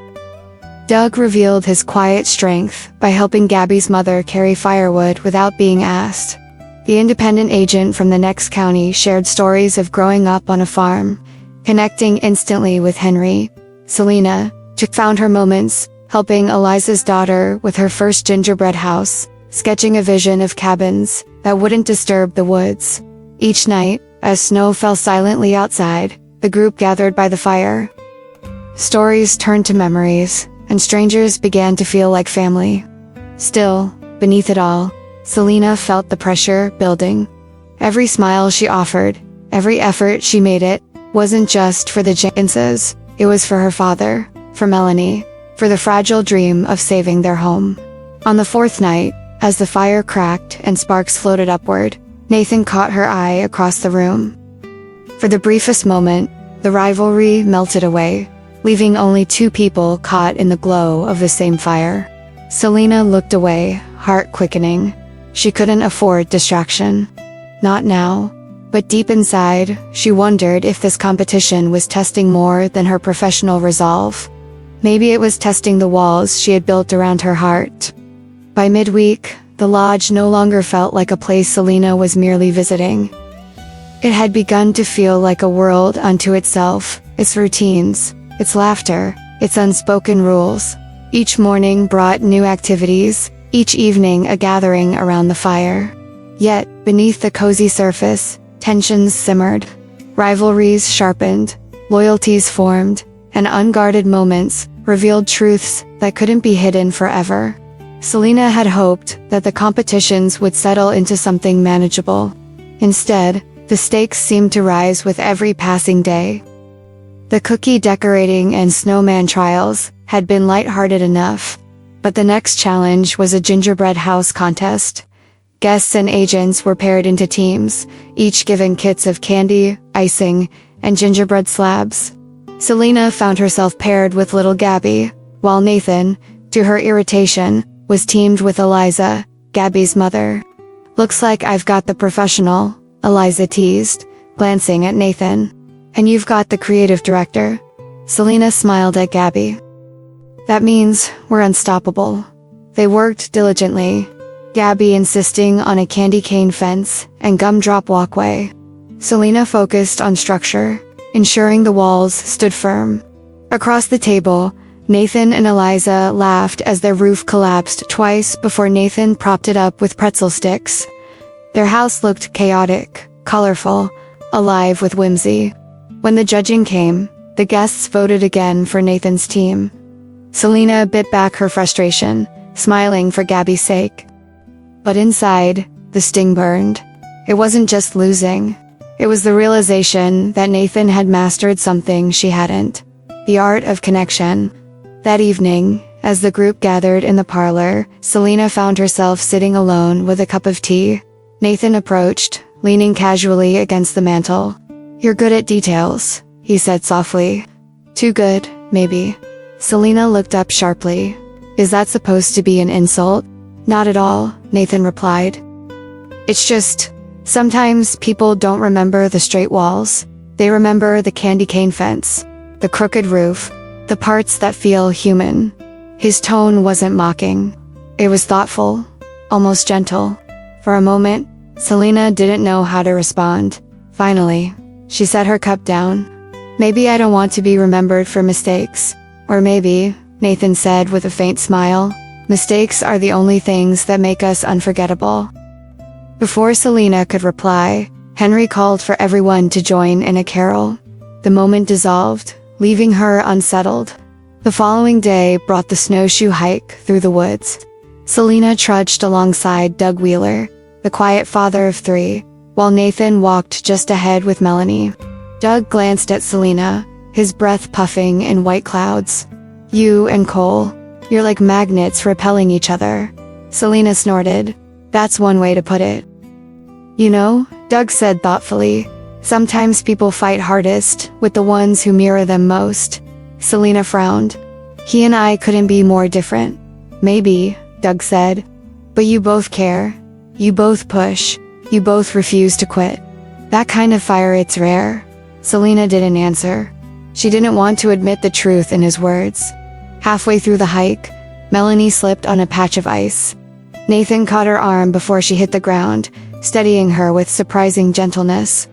Doug revealed his quiet strength by helping Gabby's mother carry firewood without being asked. The independent agent from the next county shared stories of growing up on a farm, connecting instantly with Henry. Selena found her moments, helping Eliza's daughter with her first gingerbread house, sketching a vision of cabins that wouldn't disturb the woods. Each night, as snow fell silently outside, the group gathered by the fire. Stories turned to memories, and strangers began to feel like family. Still, beneath it all, Selena felt the pressure building. Every smile she offered, every effort she made it, wasn't just for the Jenkinses, it was for her father, for Melanie, for the fragile dream of saving their home. On the fourth night, as the fire cracked and sparks floated upward, Nathan caught her eye across the room. For the briefest moment, the rivalry melted away, leaving only two people caught in the glow of the same fire. Selena looked away, heart quickening. She couldn't afford distraction. Not now. But deep inside, she wondered if this competition was testing more than her professional resolve. Maybe it was testing the walls she had built around her heart. By midweek, the lodge no longer felt like a place Selena was merely visiting. It had begun to feel like a world unto itself, its routines, its laughter, its unspoken rules. Each morning brought new activities, each evening a gathering around the fire. Yet, beneath the cozy surface, tensions simmered. Rivalries sharpened, loyalties formed, and unguarded moments revealed truths that couldn't be hidden forever. Selena had hoped that the competitions would settle into something manageable. Instead, the stakes seemed to rise with every passing day. The cookie decorating and snowman trials had been lighthearted enough, but the next challenge was a gingerbread house contest. Guests and agents were paired into teams, each given kits of candy, icing, and gingerbread slabs. Selena found herself paired with little Gabby, while Nathan, to her irritation, was teamed with Eliza, Gabby's mother. "Looks like I've got the professional," Eliza teased, glancing at Nathan. "And you've got the creative director." Selena smiled at Gabby. "That means we're unstoppable." They worked diligently, Gabby insisting on a candy cane fence and gumdrop walkway. Selena focused on structure, ensuring the walls stood firm. Across the table, Nathan and Eliza laughed as their roof collapsed twice before Nathan propped it up with pretzel sticks. Their house looked chaotic, colorful, alive with whimsy. When the judging came, the guests voted again for Nathan's team. Selena bit back her frustration, smiling for Gabby's sake. But inside, the sting burned. It wasn't just losing. It was the realization that Nathan had mastered something she hadn't. The art of connection. That evening, as the group gathered in the parlor, Selena found herself sitting alone with a cup of tea. Nathan approached, leaning casually against the mantel. "You're good at details," he said softly. "Too good, maybe." Selena looked up sharply. "Is that supposed to be an insult?" "Not at all," Nathan replied. "It's just, sometimes people don't remember the straight walls. They remember the candy cane fence, the crooked roof, the parts that feel human. His tone wasn't mocking. It was thoughtful, almost gentle. For a moment, Selena didn't know how to respond. Finally, she set her cup down. Maybe I don't want to be remembered for mistakes. Or maybe, Nathan said with a faint smile, mistakes are the only things that make us unforgettable. Before Selena could reply, Henry called for everyone to join in a carol. The moment dissolved, leaving her unsettled. The following day brought the snowshoe hike through the woods. Selena trudged alongside Doug Wheeler, the quiet father of 3, while Nathan walked just ahead with Melanie. Doug glanced at Selena, his breath puffing in white clouds. You and Cole, you're like magnets repelling each other. Selena snorted. That's one way to put it. You know, Doug said thoughtfully, sometimes people fight hardest with the ones who mirror them most. Selena frowned. He and I couldn't be more different. Maybe, Doug said. But you both care. You both push. You both refuse to quit. That kind of fire, it's rare. Selena didn't answer. She didn't want to admit the truth in his words. Halfway through the hike, Melanie slipped on a patch of ice. Nathan caught her arm before she hit the ground, steadying her with surprising gentleness.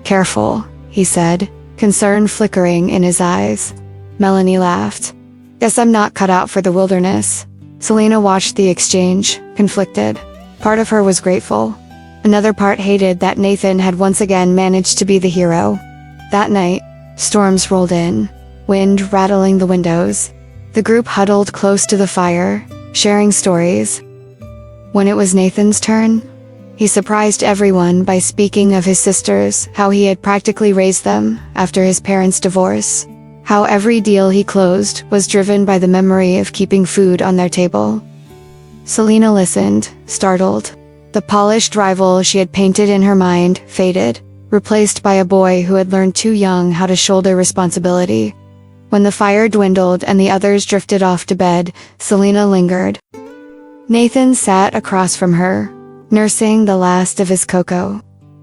Careful, he said, concern flickering in his eyes. Melanie laughed. Guess I'm not cut out for the wilderness. Selena watched the exchange, conflicted. Part of her was grateful. Another part hated that Nathan had once again managed to be the hero. That night, storms rolled in, wind rattling the windows. The group huddled close to the fire, sharing stories. When it was Nathan's turn, he surprised everyone by speaking of his sisters, how he had practically raised them after his parents' divorce, how every deal he closed was driven by the memory of keeping food on their table. Selena listened, startled. The polished rival she had painted in her mind faded, replaced by a boy who had learned too young how to shoulder responsibility. When the fire dwindled and the others drifted off to bed, Selena lingered. Nathan sat across from her, nursing the last of his cocoa.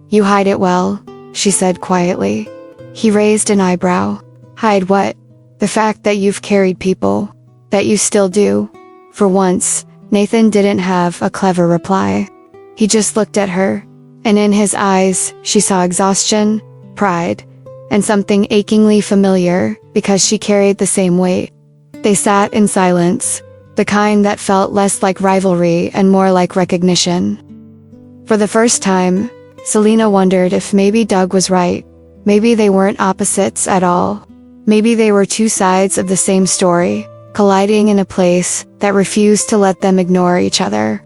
You hide it well, she said quietly. He raised an eyebrow. Hide what? The fact that you've carried people. That you still do. For once, Nathan didn't have a clever reply. He just looked at her, and in his eyes, she saw exhaustion, pride, and something achingly familiar because she carried the same weight. They sat in silence, the kind that felt less like rivalry and more like recognition. For the first time, Selena wondered if maybe Doug was right. Maybe they weren't opposites at all. Maybe they were two sides of the same story, colliding in a place that refused to let them ignore each other.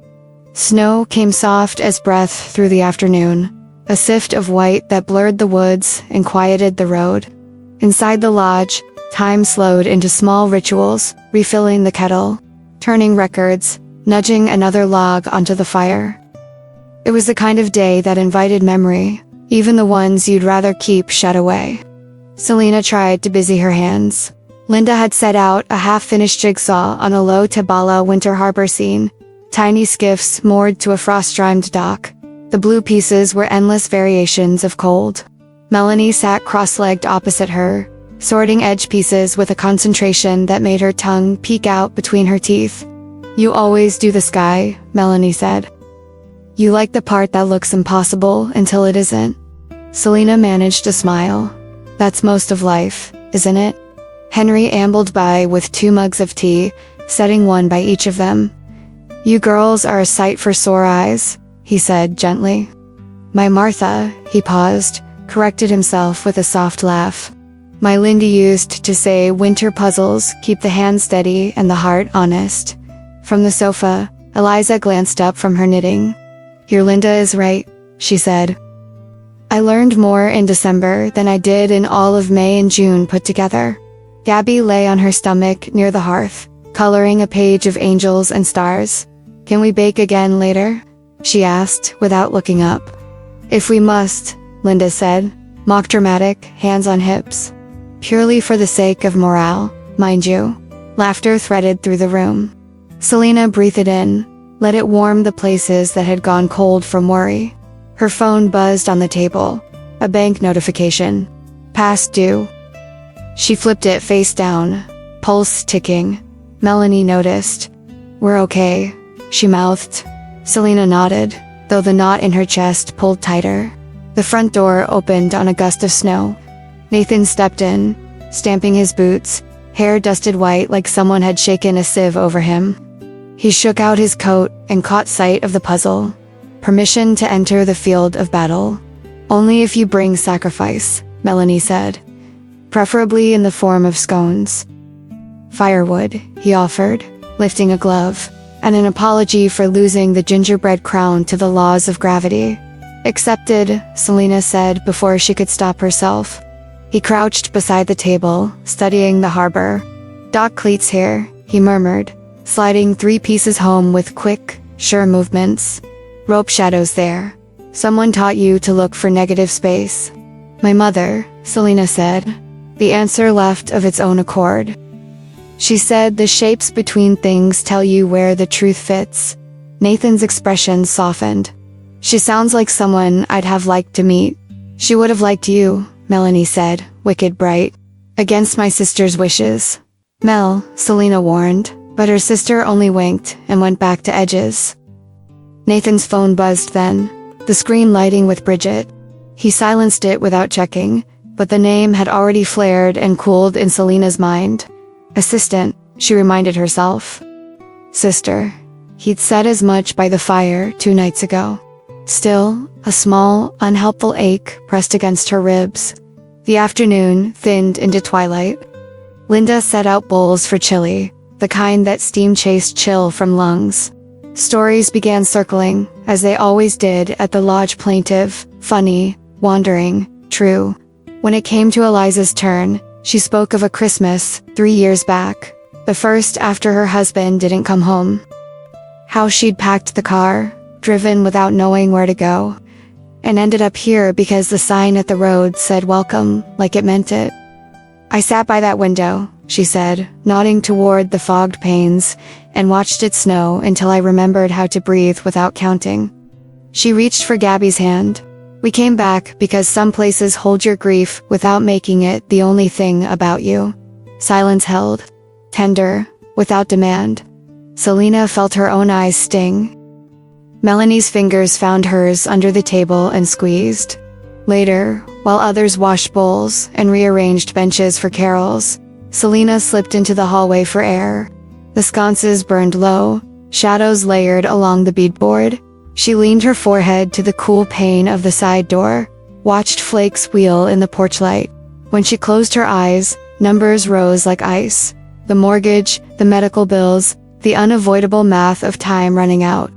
Snow came soft as breath through the afternoon, a sift of white that blurred the woods and quieted the road. Inside the lodge, time slowed into small rituals, refilling the kettle, turning records, nudging another log onto the fire. It was the kind of day that invited memory, even the ones you'd rather keep shut away. Selena tried to busy her hands. Linda had set out a half-finished jigsaw on a low Tabala winter harbor scene, tiny skiffs moored to a frost-rimed dock. The blue pieces were endless variations of cold. Melanie sat cross-legged opposite her, sorting edge pieces with a concentration that made her tongue peek out between her teeth. You always do the sky, Melanie said. You like the part that looks impossible until it isn't. Selena managed a smile. That's most of life, isn't it? Henry ambled by with 2 mugs of tea, setting one by each of them. You girls are a sight for sore eyes, he said gently. My Martha, he paused, corrected himself with a soft laugh. My Lindy used to say winter puzzles keep the hand steady and the heart honest. From the sofa, Eliza glanced up from her knitting. Your Linda is right, she said. I learned more in December than I did in all of May and June put together. Gabby lay on her stomach near the hearth, coloring a page of angels and stars. Can we bake again later? She asked, without looking up. If we must, Linda said, mock dramatic, hands on hips. Purely for the sake of morale, mind you. Laughter threaded through the room. Selena breathed it in, let it warm the places that had gone cold from worry. Her phone buzzed on the table. A bank notification. Past due. She flipped it face down, pulse ticking. Melanie noticed. We're okay, she mouthed. Selena nodded, though the knot in her chest pulled tighter. The front door opened on a gust of snow. Nathan stepped in, stamping his boots, hair dusted white like someone had shaken a sieve over him. He shook out his coat and caught sight of the puzzle. Permission to enter the field of battle. Only if you bring sacrifice, Melanie said. Preferably in the form of scones. Firewood, he offered, lifting a glove, and an apology for losing the gingerbread crown to the laws of gravity. Accepted, Selena said before she could stop herself. He crouched beside the table, studying the harbor. Dock cleats here, he murmured, sliding 3 pieces home with quick, sure movements. Rope shadows there. Someone taught you to look for negative space. My mother, Selena said. The answer left of its own accord. She said the shapes between things tell you where the truth fits. Nathan's expression softened. She sounds like someone I'd have liked to meet. She would have liked you, Melanie said, wicked bright. Against my sister's wishes. Mel, Selena warned, but her sister only winked and went back to edges. Nathan's phone buzzed then, the screen lighting with Bridget. He silenced it without checking, but the name had already flared and cooled in Selena's mind. Assistant, she reminded herself. Sister. He'd said as much by the fire 2 nights ago. Still, a small, unhelpful ache pressed against her ribs. The afternoon thinned into twilight. Linda set out bowls for chili, the kind that steam chased chill from lungs. Stories began circling, as they always did at the lodge, plaintive, funny, wandering, true. When it came to Eliza's turn, she spoke of a Christmas 3 years back, the first after her husband didn't come home. How she'd packed the car, driven without knowing where to go, and ended up here because the sign at the road said welcome, like it meant it. I sat by that window, she said, nodding toward the fogged panes, and watched it snow until I remembered how to breathe without counting. She reached for Gabby's hand. We came back because some places hold your grief without making it the only thing about you. Silence held. Tender, without demand. Selena felt her own eyes sting. Melanie's fingers found hers under the table and squeezed. Later, while others washed bowls and rearranged benches for carols, Selena slipped into the hallway for air. The sconces burned low, shadows layered along the beadboard. She leaned her forehead to the cool pane of the side door, watched flakes wheel in the porch light. When she closed her eyes, numbers rose like ice. The mortgage, the medical bills, the unavoidable math of time running out.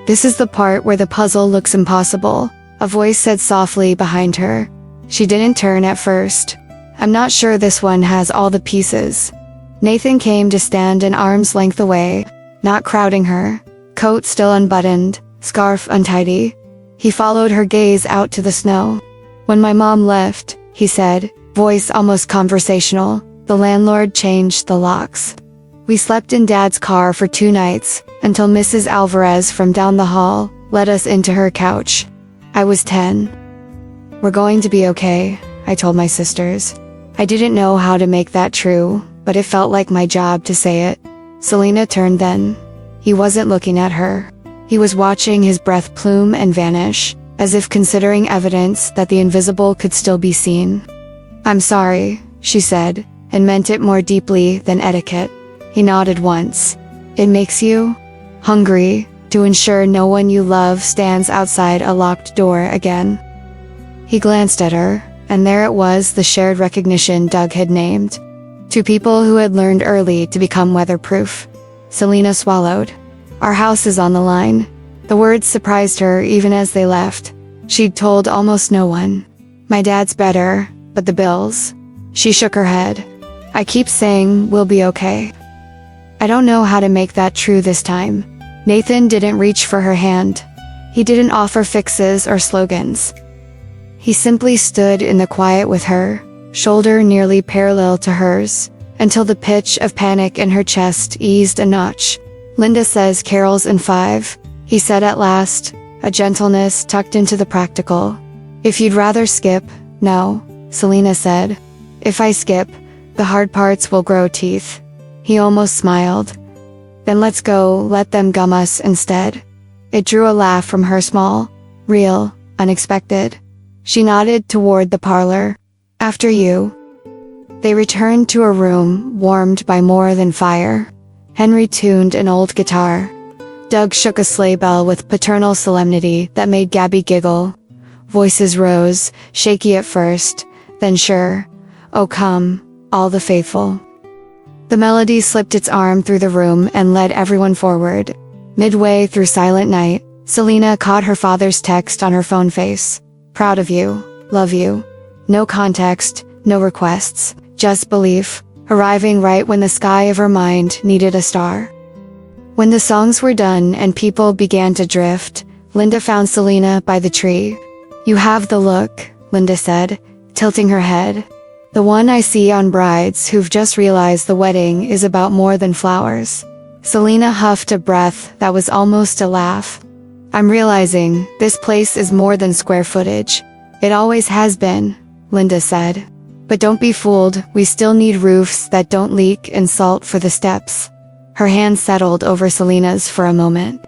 This is the part where the puzzle looks impossible, a voice said softly behind her. She didn't turn at first. I'm not sure this one has all the pieces. Nathan came to stand an arm's length away, not crowding her, coat still unbuttoned, scarf untidy. He followed her gaze out to the snow. When my mom left, he said, voice almost conversational, the landlord changed the locks. We slept in Dad's car for 2 nights, until Mrs. Alvarez from down the hall let us into her couch. I was 10. We're going to be okay, I told my sisters. I didn't know how to make that true, but it felt like my job to say it. Selena turned then. He wasn't looking at her. He was watching his breath plume and vanish, as if considering evidence that the invisible could still be seen. I'm sorry, she said, and meant it more deeply than etiquette. He nodded once. It makes you hungry to ensure no one you love stands outside a locked door again. He glanced at her, and there it was, the shared recognition Doug had named. 2 people who had learned early to become weatherproof. Selena swallowed. Our house is on the line. The words surprised her even as they left. She'd told almost no one. My dad's better, but the bills. She shook her head. I keep saying we'll be okay. I don't know how to make that true this time. Nathan didn't reach for her hand. He didn't offer fixes or slogans. He simply stood in the quiet with her, shoulder nearly parallel to hers, until the pitch of panic in her chest eased a notch. Linda says carols in 5, he said at last, a gentleness tucked into the practical. If you'd rather skip, no, Selena said. If I skip, the hard parts will grow teeth. He almost smiled. Then let's go, let them gum us instead. It drew a laugh from her, small, real, unexpected. She nodded toward the parlor. After you. They returned to a room warmed by more than fire. Henry tuned an old guitar. Doug shook a sleigh bell with paternal solemnity that made Gabby giggle. Voices rose, shaky at first, then sure. Oh come, all the faithful. The melody slipped its arm through the room and led everyone forward. Midway through Silent Night, Selena caught her father's text on her phone face. Proud of you, love you. No context, no requests, just belief, arriving right when the sky of her mind needed a star. When the songs were done and people began to drift, Linda found Selena by the tree. You have the look, Linda said, tilting her head. The one I see on brides who've just realized the wedding is about more than flowers. Selena huffed a breath that was almost a laugh. I'm realizing this place is more than square footage. It always has been, Linda said. But don't be fooled, we still need roofs that don't leak and salt for the steps. Her hand settled over Selena's for a moment.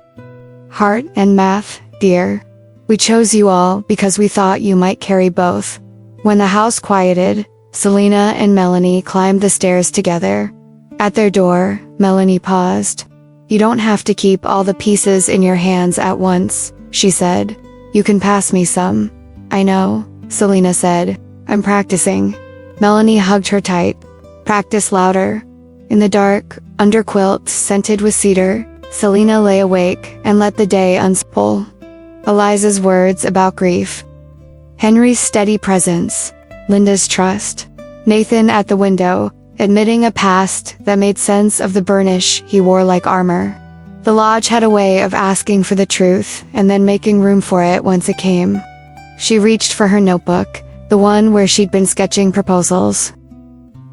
Heart and math, dear. We chose you all because we thought you might carry both. When the house quieted, Selena and Melanie climbed the stairs together. At their door, Melanie paused. You don't have to keep all the pieces in your hands at once, she said. You can pass me some. I know, Selena said. I'm practicing. Melanie hugged her tight. Practice louder. In the dark, under quilts scented with cedar, Selena lay awake and let the day unspool. Eliza's words about grief. Henry's steady presence. Linda's trust. Nathan at the window, admitting a past that made sense of the burnish he wore like armor. The lodge had a way of asking for the truth and then making room for it once it came. She reached for her notebook, the one where she'd been sketching proposals.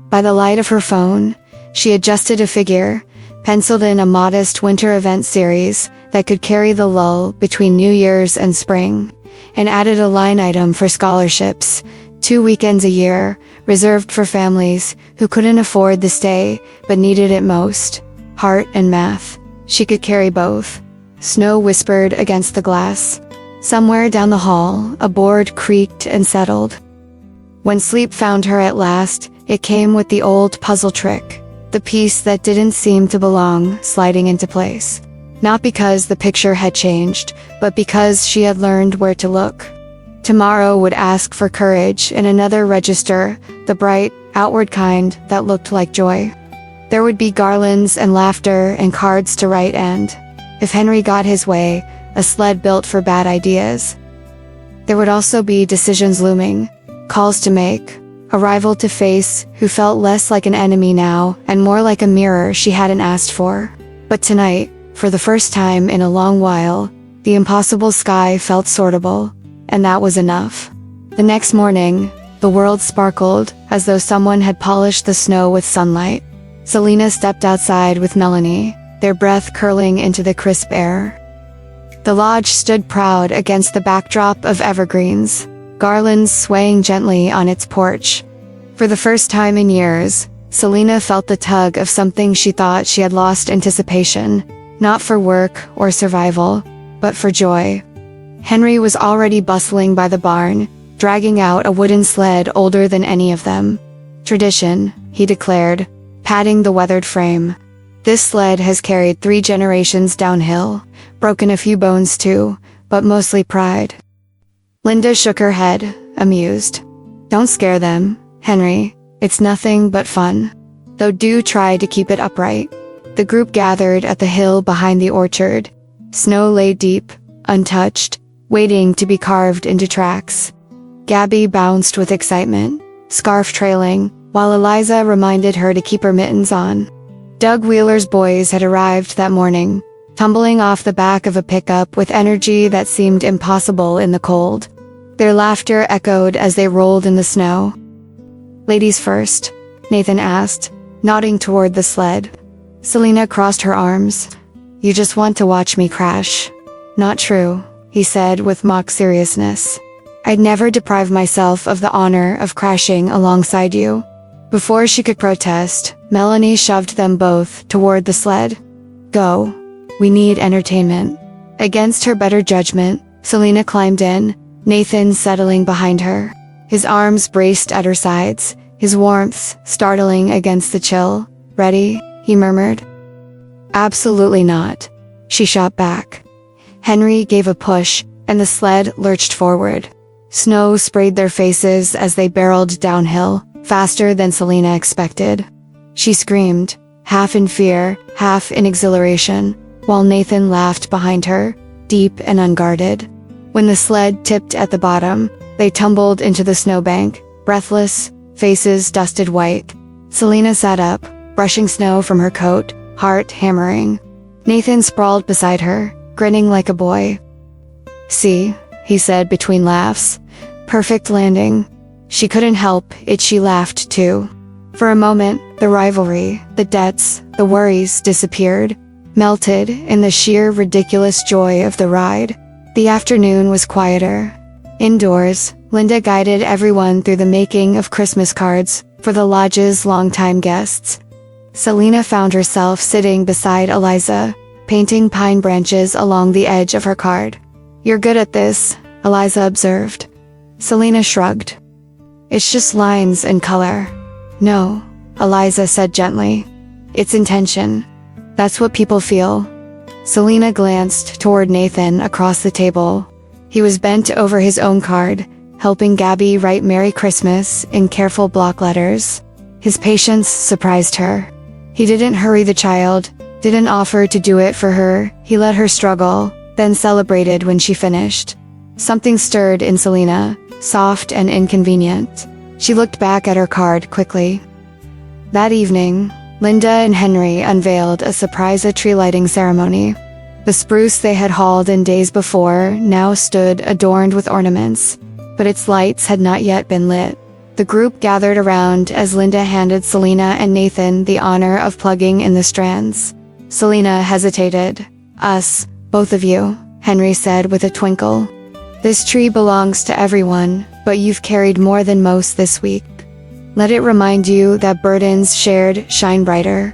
By the light of her phone, she adjusted a figure, penciled in a modest winter event series that could carry the lull between New Year's and spring, and added a line item for scholarships, 2 weekends a year, reserved for families who couldn't afford the stay but needed it most. Heart and math. She could carry both. Snow whispered against the glass. Somewhere down the hall, a board creaked and settled. When sleep found her at last, it came with the old puzzle trick, the piece that didn't seem to belong sliding into place. Not because the picture had changed, but because she had learned where to look. Tomorrow would ask for courage in another register, the bright, outward kind that looked like joy. There would be garlands and laughter and cards to write and, if Henry got his way, a sled built for bad ideas. There would also be decisions looming, calls to make, a rival to face who felt less like an enemy now and more like a mirror she hadn't asked for. But tonight, for the first time in a long while, the impossible sky felt sortable. And that was enough. The next morning, the world sparkled as though someone had polished the snow with sunlight. Selena stepped outside with Melanie, their breath curling into the crisp air. The lodge stood proud against the backdrop of evergreens, garlands swaying gently on its porch. For the first time in years, Selena felt the tug of something she thought she had lost: anticipation, not for work or survival, but for joy. Henry was already bustling by the barn, dragging out a wooden sled older than any of them. Tradition, he declared, patting the weathered frame. This sled has carried 3 generations downhill, broken a few bones too, but mostly pride. Linda shook her head, amused. Don't scare them, Henry. It's nothing but fun. Though do try to keep it upright. The group gathered at the hill behind the orchard. Snow lay deep, untouched, waiting to be carved into tracks. Gabby bounced with excitement, scarf trailing, while Eliza reminded her to keep her mittens on. Doug Wheeler's boys had arrived that morning, tumbling off the back of a pickup with energy that seemed impossible in the cold. Their laughter echoed as they rolled in the snow. Ladies first, Nathan asked, nodding toward the sled. Selena crossed her arms. You just want to watch me crash. Not true, he said with mock seriousness. I'd never deprive myself of the honor of crashing alongside you." Before she could protest, Melanie shoved them both toward the sled. "Go. We need entertainment." Against her better judgment, Selena climbed in, Nathan settling behind her. His arms braced at her sides, his warmth startling against the chill. "Ready?" he murmured. "Absolutely not," she shot back. Henry gave a push, and the sled lurched forward. Snow sprayed their faces as they barreled downhill, faster than Selena expected. She screamed, half in fear, half in exhilaration, while Nathan laughed behind her, deep and unguarded. When the sled tipped at the bottom, they tumbled into the snowbank, breathless, faces dusted white. Selena sat up, brushing snow from her coat, heart hammering. Nathan sprawled beside her, grinning like a boy. "See," he said between laughs. "Perfect landing." She couldn't help it, she laughed too. For a moment, the rivalry, the debts, the worries disappeared, melted in the sheer ridiculous joy of the ride. The afternoon was quieter. Indoors, Linda guided everyone through the making of Christmas cards for the lodge's longtime guests. Selena found herself sitting beside Eliza, painting pine branches along the edge of her card. "You're good at this," Eliza observed. Selena shrugged. "It's just lines and color." "No," Eliza said gently. "It's intention. That's what people feel." Selena glanced toward Nathan across the table. He was bent over his own card, helping Gabby write Merry Christmas in careful block letters. His patience surprised her. He didn't hurry the child, didn't offer to do it for her. He let her struggle, then celebrated when she finished. Something stirred in Selena, soft and inconvenient. She looked back at her card quickly. That evening, Linda and Henry unveiled a surprise tree lighting ceremony. The spruce they had hauled in days before now stood adorned with ornaments, but its lights had not yet been lit. The group gathered around as Linda handed Selena and Nathan the honor of plugging in the strands. Selena hesitated. "Us, both of you," Henry said with a twinkle. "This tree belongs to everyone, but you've carried more than most this week. Let it remind you that burdens shared shine brighter."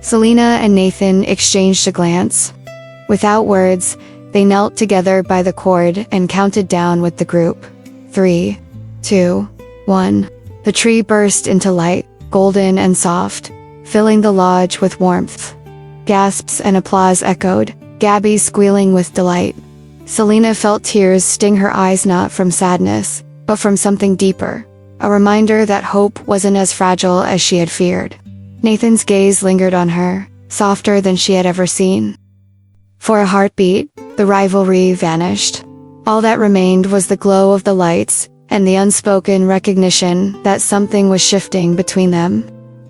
Selena and Nathan exchanged a glance. Without words, they knelt together by the cord and counted down with the group. 3, 2, 1. The tree burst into light, golden and soft, filling the lodge with warmth. Gasps and applause echoed, Gabby squealing with delight. Selena felt tears sting her eyes, not from sadness, but from something deeper, a reminder that hope wasn't as fragile as she had feared. Nathan's gaze lingered on her, softer than she had ever seen. For a heartbeat, the rivalry vanished. All that remained was the glow of the lights, and the unspoken recognition that something was shifting between them.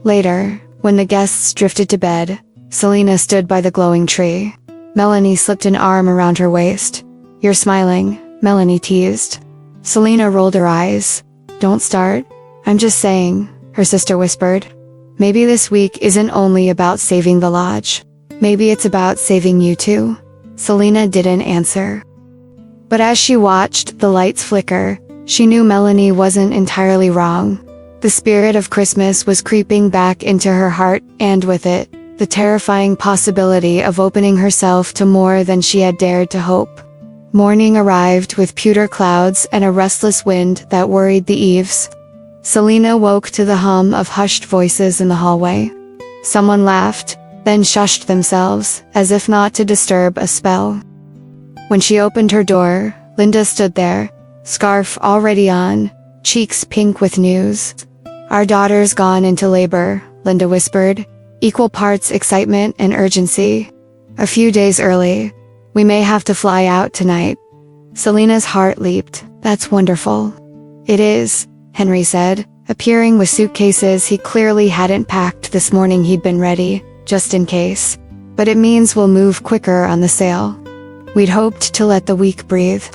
Later, when the guests drifted to bed, Selena stood by the glowing tree. Melanie slipped an arm around her waist. "You're smiling," Melanie teased. Selena rolled her eyes. "Don't start. I'm just saying," her sister whispered. "Maybe this week isn't only about saving the lodge. Maybe it's about saving you too." Selena didn't answer. But as she watched the lights flicker, she knew Melanie wasn't entirely wrong. The spirit of Christmas was creeping back into her heart, and with it, the terrifying possibility of opening herself to more than she had dared to hope. Morning arrived with pewter clouds and a restless wind that worried the eaves. Selena woke to the hum of hushed voices in the hallway. Someone laughed, then shushed themselves, as if not to disturb a spell. When she opened her door, Linda stood there, scarf already on, cheeks pink with news. "Our daughter's gone into labor," Linda whispered, equal parts excitement and urgency. "A few days early. We may have to fly out tonight." Selena's heart leaped. "That's wonderful." "It is," Henry said, appearing with suitcases he clearly hadn't packed this morning. He'd been ready, just in case. "But it means we'll move quicker on the sale. We'd hoped to let the week breathe.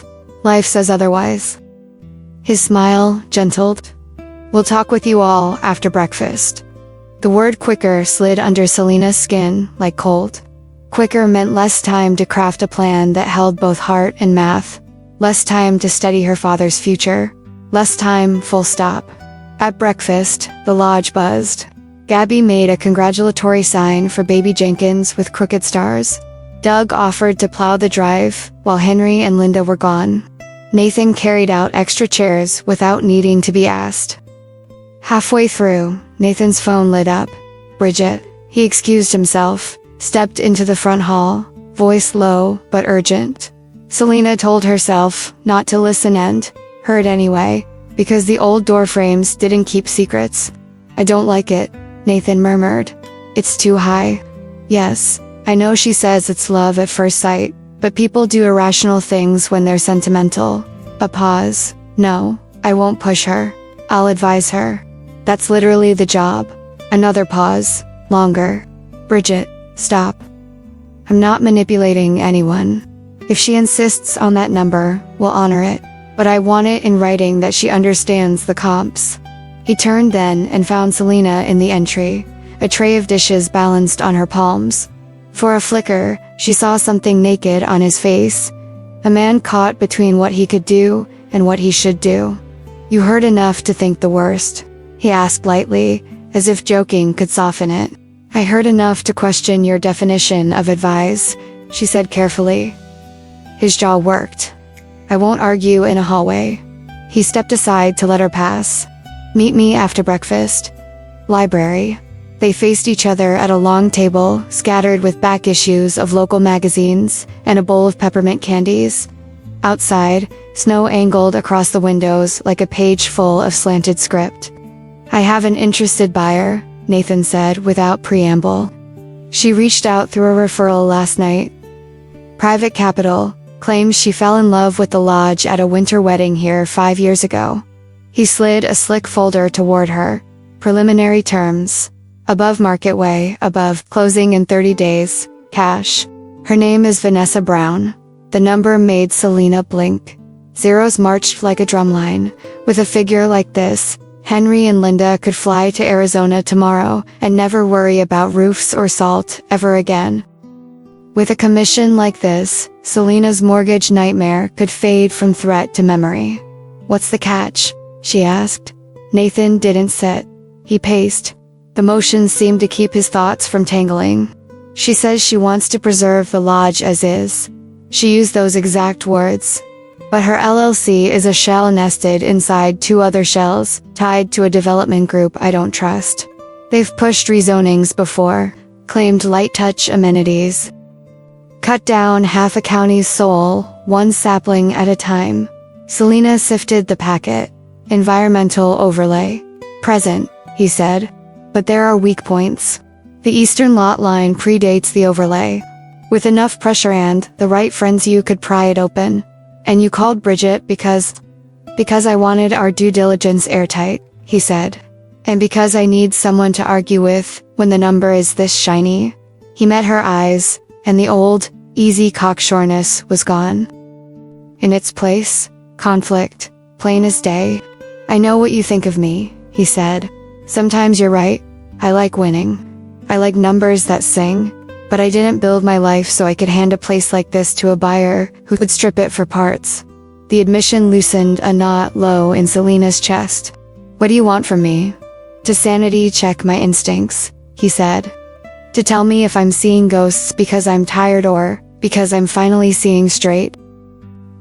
Life says otherwise." His smile gentled. "We'll talk with you all after breakfast." The word quicker slid under Selena's skin like cold. Quicker meant less time to craft a plan that held both heart and math. Less time to study her father's future. Less time, full stop. At breakfast, the lodge buzzed. Gabby made a congratulatory sign for baby Jenkins with crooked stars. Doug offered to plow the drive, while Henry and Linda were gone. Nathan carried out extra chairs without needing to be asked. Halfway through, Nathan's phone lit up. Bridget. He excused himself, stepped into the front hall, voice low but urgent. Selena told herself not to listen and heard anyway, because the old door frames didn't keep secrets. I don't like it, Nathan murmured. It's too high. Yes, I know she says it's love at first sight, but people do irrational things when they're sentimental. A pause. No, I won't push her. I'll advise her. That's literally the job. Another pause. Longer. Bridget, stop. I'm not manipulating anyone. If she insists on that number, we'll honor it. But I want it in writing that she understands the comps. He turned then and found Selena in the entry, a tray of dishes balanced on her palms. For a flicker, she saw something naked on his face. A man caught between what he could do and what he should do. You heard enough to think the worst? He asked lightly, as if joking could soften it. I heard enough to question your definition of advise, she said carefully. His jaw worked. I won't argue in a hallway. He stepped aside to let her pass. Meet me after breakfast. Library. They faced each other at a long table, scattered with back issues of local magazines and a bowl of peppermint candies. Outside, snow angled across the windows like a page full of slanted script. I have an interested buyer, Nathan said without preamble. She reached out through a referral last night. Private capital, claims she fell in love with the lodge at a winter wedding here 5 years ago. He slid a slick folder toward her. Preliminary terms. Above market way, above, closing in 30 days, cash. Her name is Vanessa Brown. The number made Selena blink. Zeros marched like a drumline. With a figure like this, Henry and Linda could fly to Arizona tomorrow and never worry about roofs or salt ever again. With a commission like this, Selena's mortgage nightmare could fade from threat to memory. What's the catch? She asked. Nathan didn't sit. He paced. The motion seemed to keep his thoughts from tangling. She says she wants to preserve the lodge as is. She used those exact words. But her LLC is a shell nested inside 2 other shells, tied to a development group I don't trust. They've pushed rezonings before, claimed light-touch amenities. Cut down half a county's soul, one sapling at a time. Selena sifted the packet. Environmental overlay. Present, he said. But there are weak points. The eastern lot line predates the overlay. With enough pressure and the right friends you could pry it open. And you called Bridget because I wanted our due diligence airtight, he said. And because I need someone to argue with when the number is this shiny. He met her eyes, and the old, easy cocksureness was gone. In its place, conflict, plain as day. I know what you think of me, he said. Sometimes you're right. I like winning. I like numbers that sing. But I didn't build my life so I could hand a place like this to a buyer who would strip it for parts. The admission loosened a knot low in Selena's chest. What do you want from me? To sanity check my instincts, he said. To tell me if I'm seeing ghosts because I'm tired or because I'm finally seeing straight.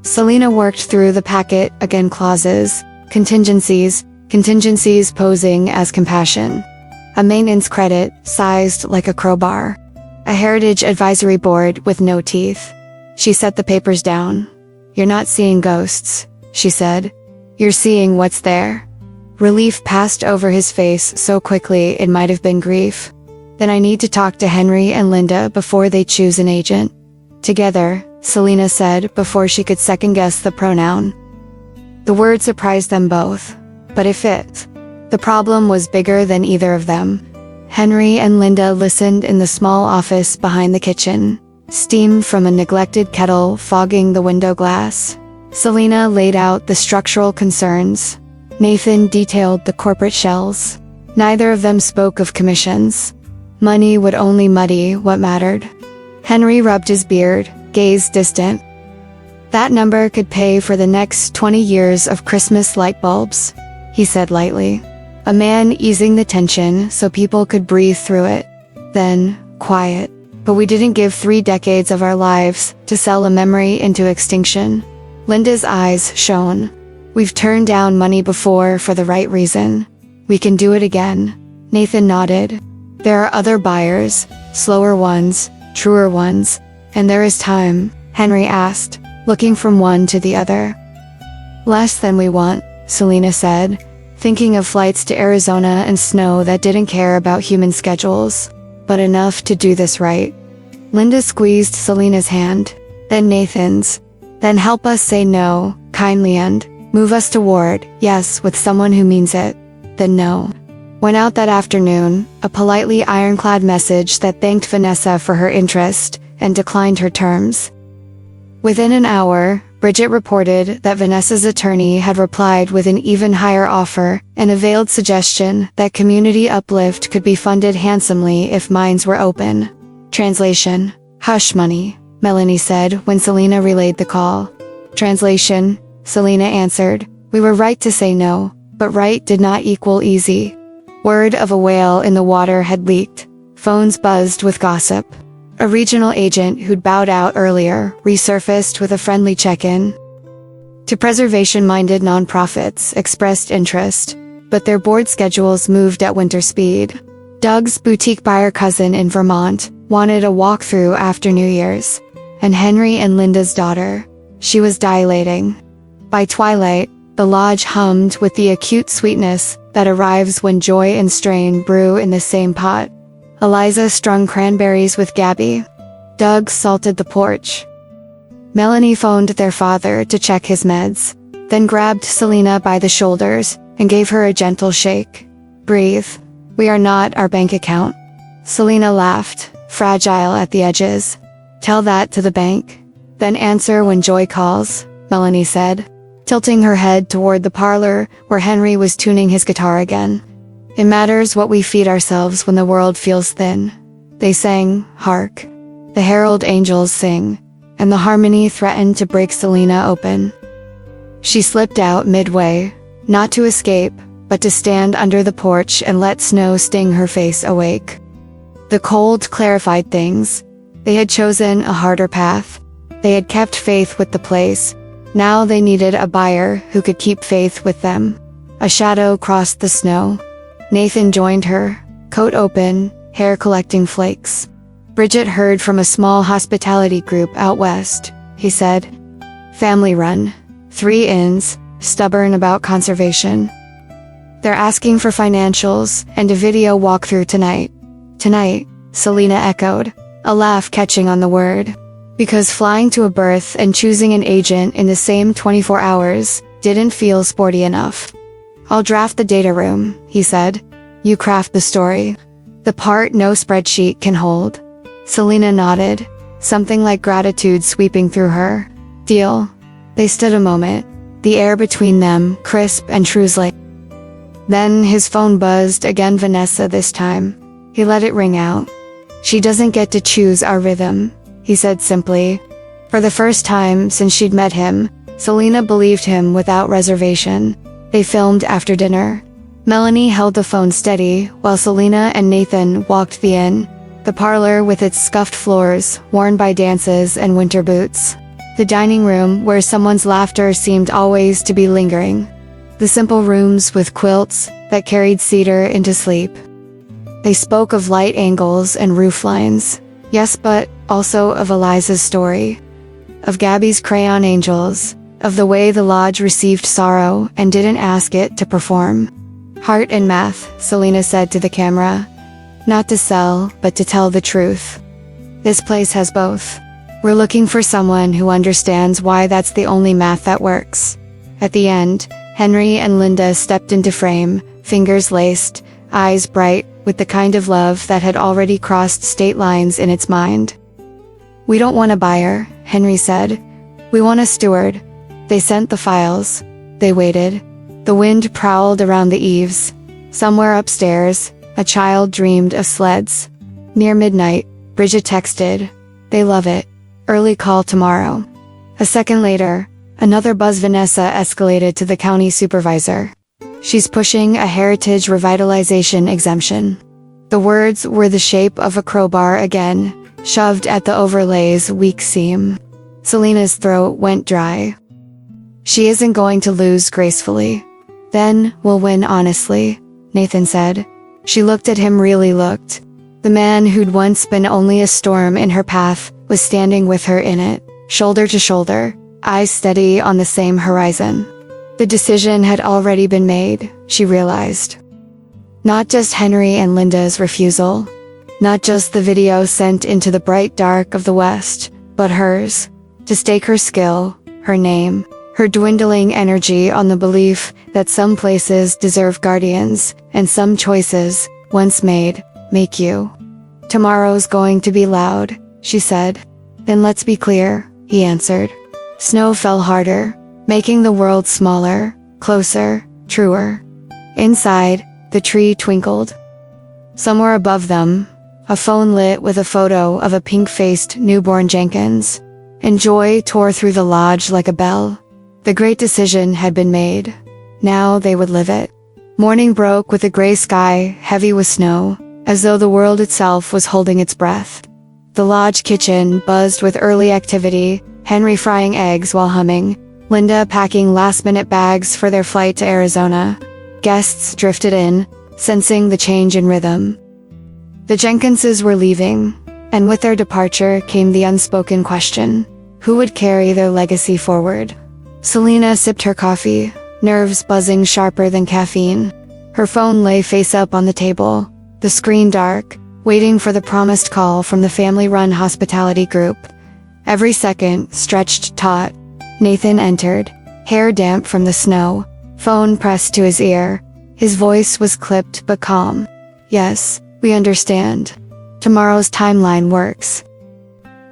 Selena worked through the packet again, clauses, contingencies posing as compassion. A maintenance credit sized like a crowbar. A heritage advisory board with no teeth. She set the papers down. You're not seeing ghosts, she said. You're seeing what's there. Relief passed over his face so quickly it might have been grief. Then I need to talk to Henry and Linda before they choose an agent. Together, Selena said before she could second-guess the pronoun. The word surprised them both. But if the problem was bigger than either of them. Henry and Linda listened in the small office behind the kitchen, steam from a neglected kettle fogging the window glass. Selena laid out the structural concerns. Nathan detailed the corporate shells. Neither of them spoke of commissions. Money would only muddy what mattered. Henry rubbed his beard, gaze distant. That number could pay for the next 20 years of Christmas light bulbs, he said lightly. A man easing the tension so people could breathe through it. Then, quiet. But we didn't give 3 decades of our lives to sell a memory into extinction. Linda's eyes shone. We've turned down money before for the right reason. We can do it again. Nathan nodded. There are other buyers, slower ones, truer ones, and there is time, Henry asked, looking from one to the other. Less than we want, Selena said, thinking of flights to Arizona and snow that didn't care about human schedules, but enough to do this right. Linda squeezed Selena's hand, then Nathan's. Then help us say no, kindly, and move us toward yes with someone who means it. Then no. Went out that afternoon, a politely ironclad message that thanked Vanessa for her interest and declined her terms. Within an hour, Bridget reported that Vanessa's attorney had replied with an even higher offer and a veiled suggestion that community uplift could be funded handsomely if minds were open. Translation: hush money, Melanie said when Selena relayed the call. Translation: Selena answered, we were right to say no, but right did not equal easy. Word of a whale in the water had leaked. Phones buzzed with gossip. A regional agent who'd bowed out earlier resurfaced with a friendly check-in. To preservation-minded nonprofits expressed interest, but their board schedules moved at winter speed. Doug's boutique buyer cousin in Vermont wanted a walkthrough after New Year's, and Henry and Linda's daughter. She was dilating. By twilight, the lodge hummed with the acute sweetness that arrives when joy and strain brew in the same pot. Eliza strung cranberries with Gabby. Doug salted the porch. Melanie phoned their father to check his meds, then grabbed Selena by the shoulders and gave her a gentle shake. Breathe. We are not our bank account. Selena laughed, fragile at the edges. Tell that to the bank. Then answer when joy calls, Melanie said, tilting her head toward the parlor where Henry was tuning his guitar again. It matters what we feed ourselves when the world feels thin. They sang, Hark. The herald angels sing, and the harmony threatened to break Selena open. She slipped out midway, not to escape, but to stand under the porch and let snow sting her face awake. The cold clarified things. They had chosen a harder path. They had kept faith with the place. Now they needed a buyer who could keep faith with them. A shadow crossed the snow. Nathan joined her, coat open, hair collecting flakes. Bridget heard from a small hospitality group out west, he said. Family run. 3 inns, stubborn about conservation. They're asking for financials and a video walkthrough tonight. Tonight, Selena echoed, a laugh catching on the word. Because flying to a berth and choosing an agent in the same 24 hours didn't feel sporty enough. I'll draft the data room, he said. You craft the story. The part no spreadsheet can hold. Selena nodded, something like gratitude sweeping through her. Deal. They stood a moment, the air between them crisp and truthsy. Then his phone buzzed again, Vanessa this time. He let it ring out. She doesn't get to choose our rhythm, he said simply. For the first time since she'd met him, Selena believed him without reservation. They filmed after dinner. Melanie held the phone steady while Selena and Nathan walked the inn, the parlor with its scuffed floors, worn by dances and winter boots. The dining room where someone's laughter seemed always to be lingering. The simple rooms with quilts that carried cedar into sleep. They spoke of light angles and roof lines. Yes, but also of Eliza's story. Of Gabby's crayon angels. Of the way the lodge received sorrow and didn't ask it to perform. Heart and math, Selena said to the camera. Not to sell, but to tell the truth. This place has both. We're looking for someone who understands why that's the only math that works. At the end, Henry and Linda stepped into frame, fingers laced, eyes bright, with the kind of love that had already crossed state lines in its mind. We don't want a buyer, Henry said. We want a steward. They sent the files. They waited. The wind prowled around the eaves. Somewhere upstairs, a child dreamed of sleds. Near midnight, Bridget texted. They love it. Early call tomorrow. A second later, another buzz. Vanessa escalated to the county supervisor. She's pushing a heritage revitalization exemption. The words were the shape of a crowbar again, shoved at the overlay's weak seam. Selena's throat went dry. She isn't going to lose gracefully. Then we'll win honestly, Nathan said. She looked at him, really looked. The man who'd once been only a storm in her path was standing with her in it, shoulder to shoulder, eyes steady on the same horizon. The decision had already been made, she realized. Not just Henry and Linda's refusal. Not just the video sent into the bright dark of the West, but hers. To stake her skill, her name, her dwindling energy on the belief that some places deserve guardians, and some choices, once made, make you. Tomorrow's going to be loud, she said. Then let's be clear, he answered. Snow fell harder, making the world smaller, closer, truer. Inside, the tree twinkled. Somewhere above them, a phone lit with a photo of a pink-faced newborn Jenkins, and joy tore through the lodge like a bell. The great decision had been made. Now they would live it. Morning broke with a gray sky, heavy with snow, as though the world itself was holding its breath. The lodge kitchen buzzed with early activity, Henry frying eggs while humming, Linda packing last-minute bags for their flight to Arizona. Guests drifted in, sensing the change in rhythm. The Jenkinses were leaving, and with their departure came the unspoken question: who would carry their legacy forward? Selena sipped her coffee, nerves buzzing sharper than caffeine. Her phone lay face up on the table, the screen dark, waiting for the promised call from the family-run hospitality group. Every second stretched taut. Nathan entered, hair damp from the snow, phone pressed to his ear. His voice was clipped but calm. Yes, we understand. Tomorrow's timeline works.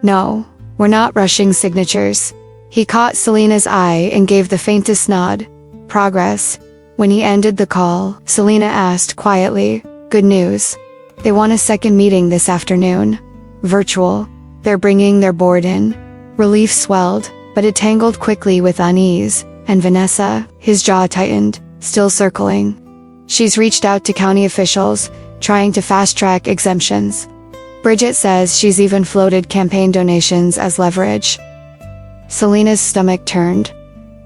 No, we're not rushing signatures. He caught Selena's eye and gave the faintest nod. Progress. When he ended the call, Selena asked quietly, good news. They want a second meeting this afternoon. Virtual. They're bringing their board in. Relief swelled, but it tangled quickly with unease, and Vanessa, his jaw tightened, still circling. She's reached out to county officials, trying to fast-track exemptions. Bridget says she's even floated campaign donations as leverage. Selena's stomach turned.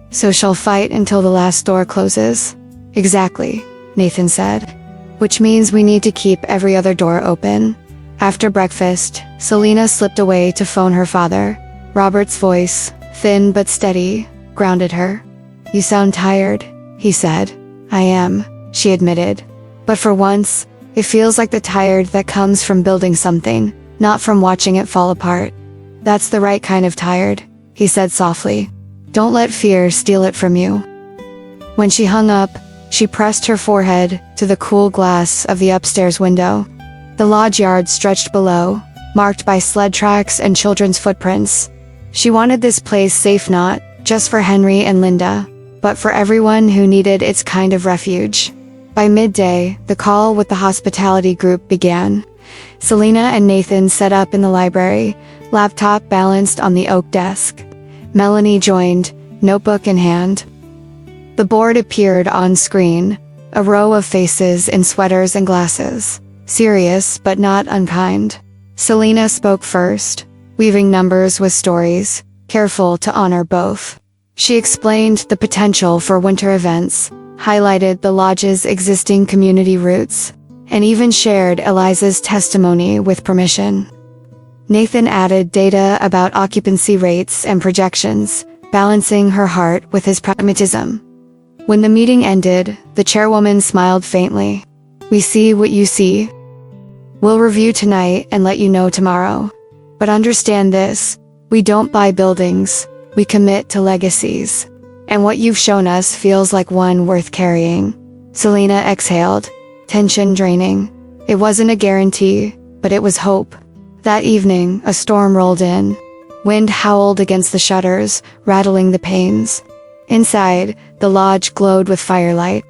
So she'll fight until the last door closes? Exactly, Nathan said. Which means we need to keep every other door open. After breakfast, Selena slipped away to phone her father. Robert's voice, thin but steady, grounded her. You sound tired, he said. I am, she admitted. But for once, it feels like the tired that comes from building something, not from watching it fall apart. That's the right kind of tired, he said softly. Don't let fear steal it from you. When she hung up, she pressed her forehead to the cool glass of the upstairs window. The lodge yard stretched below, marked by sled tracks and children's footprints. She wanted this place safe, not just for Henry and Linda, but for everyone who needed its kind of refuge. By midday, the call with the hospitality group began. Selena and Nathan set up in the library, laptop balanced on the oak desk. Melanie joined, notebook in hand. The board appeared on screen, a row of faces in sweaters and glasses, serious but not unkind. Selena spoke first, weaving numbers with stories, careful to honor both. She explained the potential for winter events, highlighted the lodge's existing community roots, and even shared Eliza's testimony with permission. Nathan added data about occupancy rates and projections, balancing her heart with his pragmatism. When the meeting ended, the chairwoman smiled faintly. We see what you see. We'll review tonight and let you know tomorrow. But understand this, we don't buy buildings, we commit to legacies. And what you've shown us feels like one worth carrying. Selena exhaled, tension draining. It wasn't a guarantee, but it was hope. That evening, a storm rolled in. Wind howled against the shutters, rattling the panes. Inside, the lodge glowed with firelight.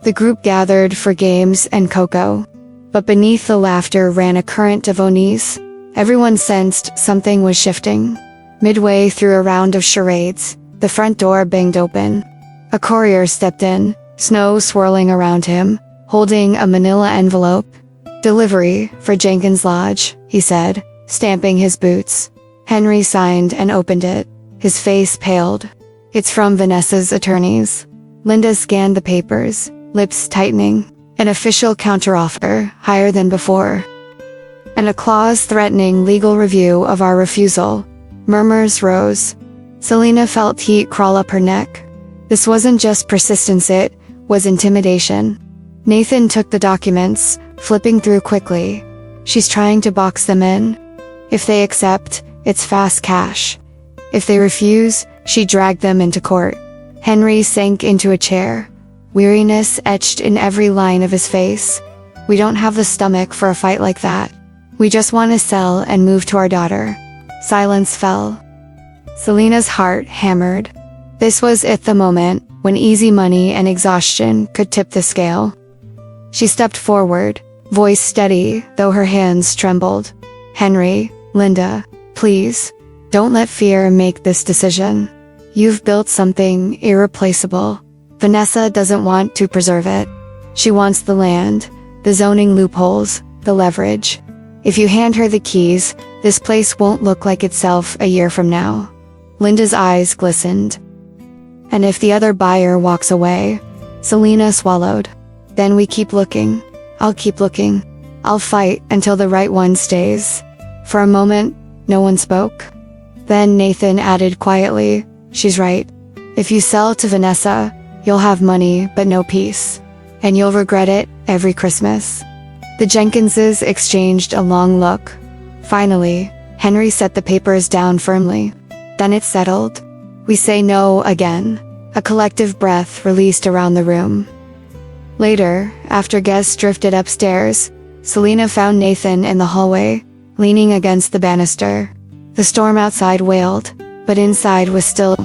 The group gathered for games and cocoa. But beneath the laughter ran a current of unease. Everyone sensed something was shifting. Midway through a round of charades, the front door banged open. A courier stepped in, snow swirling around him, holding a manila envelope. "Delivery for Jenkins Lodge," he said, stamping his boots. Henry signed and opened it. His face paled. "It's from Vanessa's attorneys." Linda scanned the papers, lips tightening. "An official counteroffer, higher than before. And a clause threatening legal review of our refusal." Murmurs rose. Selena felt heat crawl up her neck. This wasn't just persistence, it was intimidation. Nathan took the documents, flipping through quickly. "She's trying to box them in. If they accept, it's fast cash. If they refuse, she dragged them into court." Henry sank into a chair, weariness etched in every line of his face. "We don't have the stomach for a fight like that. We just want to sell and move to our daughter." Silence fell. Selena's heart hammered. This was it, the moment when easy money and exhaustion could tip the scale. She stepped forward, voice steady, though her hands trembled. "Henry, Linda, please, don't let fear make this decision. You've built something irreplaceable. Vanessa doesn't want to preserve it. She wants the land, the zoning loopholes, the leverage. If you hand her the keys, this place won't look like itself a year from now." Linda's eyes glistened. "And if the other buyer walks away?" Selena swallowed. "Then we keep looking. I'll keep looking. I'll fight until the right one stays." For a moment, no one spoke. Then Nathan added quietly, "She's right. If you sell to Vanessa, you'll have money but no peace. And you'll regret it every Christmas." The Jenkinses exchanged a long look. Finally, Henry set the papers down firmly. "Then it's settled. We say no again." A collective breath released around the room. Later, after guests drifted upstairs, Selena found Nathan in the hallway, leaning against the banister. The storm outside wailed, but inside was still.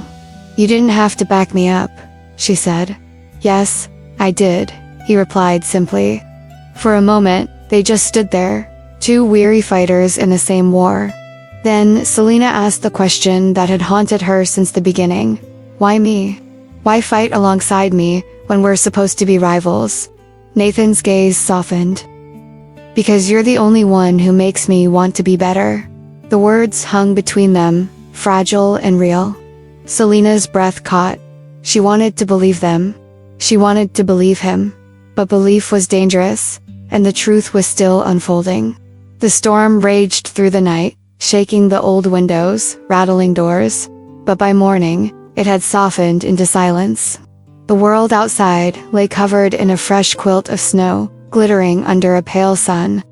"You didn't have to back me up," she said. "Yes, I did," he replied simply. For a moment, they just stood there, two weary fighters in the same war. Then Selena asked the question that had haunted her since the beginning. "Why me? Why fight alongside me when we're supposed to be rivals?" Nathan's gaze softened. "Because you're the only one who makes me want to be better." The words hung between them, fragile and real. Selena's breath caught. She wanted to believe them. She wanted to believe him. But belief was dangerous, and the truth was still unfolding. The storm raged through the night, shaking the old windows, rattling doors. But by morning, it had softened into silence. The world outside lay covered in a fresh quilt of snow, glittering under a pale sun.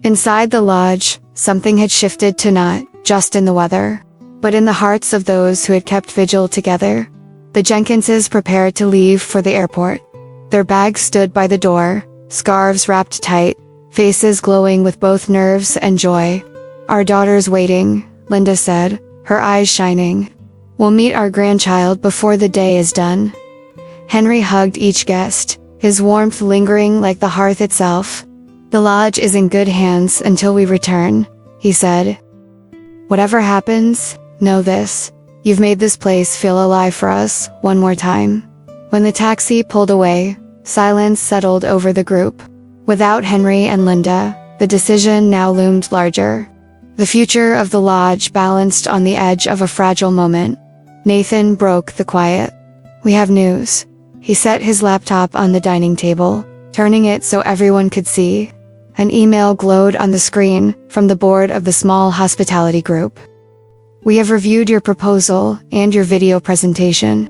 Inside the lodge, something had shifted to not just in the weather, but in the hearts of those who had kept vigil together. The Jenkinses prepared to leave for the airport. Their bags stood by the door, scarves wrapped tight, faces glowing with both nerves and joy. "Our daughter's waiting," Linda said, her eyes shining. "We'll meet our grandchild before the day is done." Henry hugged each guest, his warmth lingering like the hearth itself. "The lodge is in good hands until we return," he said. "Whatever happens, know this. You've made this place feel alive for us one more time." When the taxi pulled away, silence settled over the group. Without Henry and Linda, the decision now loomed larger. The future of the lodge balanced on the edge of a fragile moment. Nathan broke the quiet. "We have news." He set his laptop on the dining table, turning it so everyone could see. An email glowed on the screen from the board of the small hospitality group. "We have reviewed your proposal and your video presentation.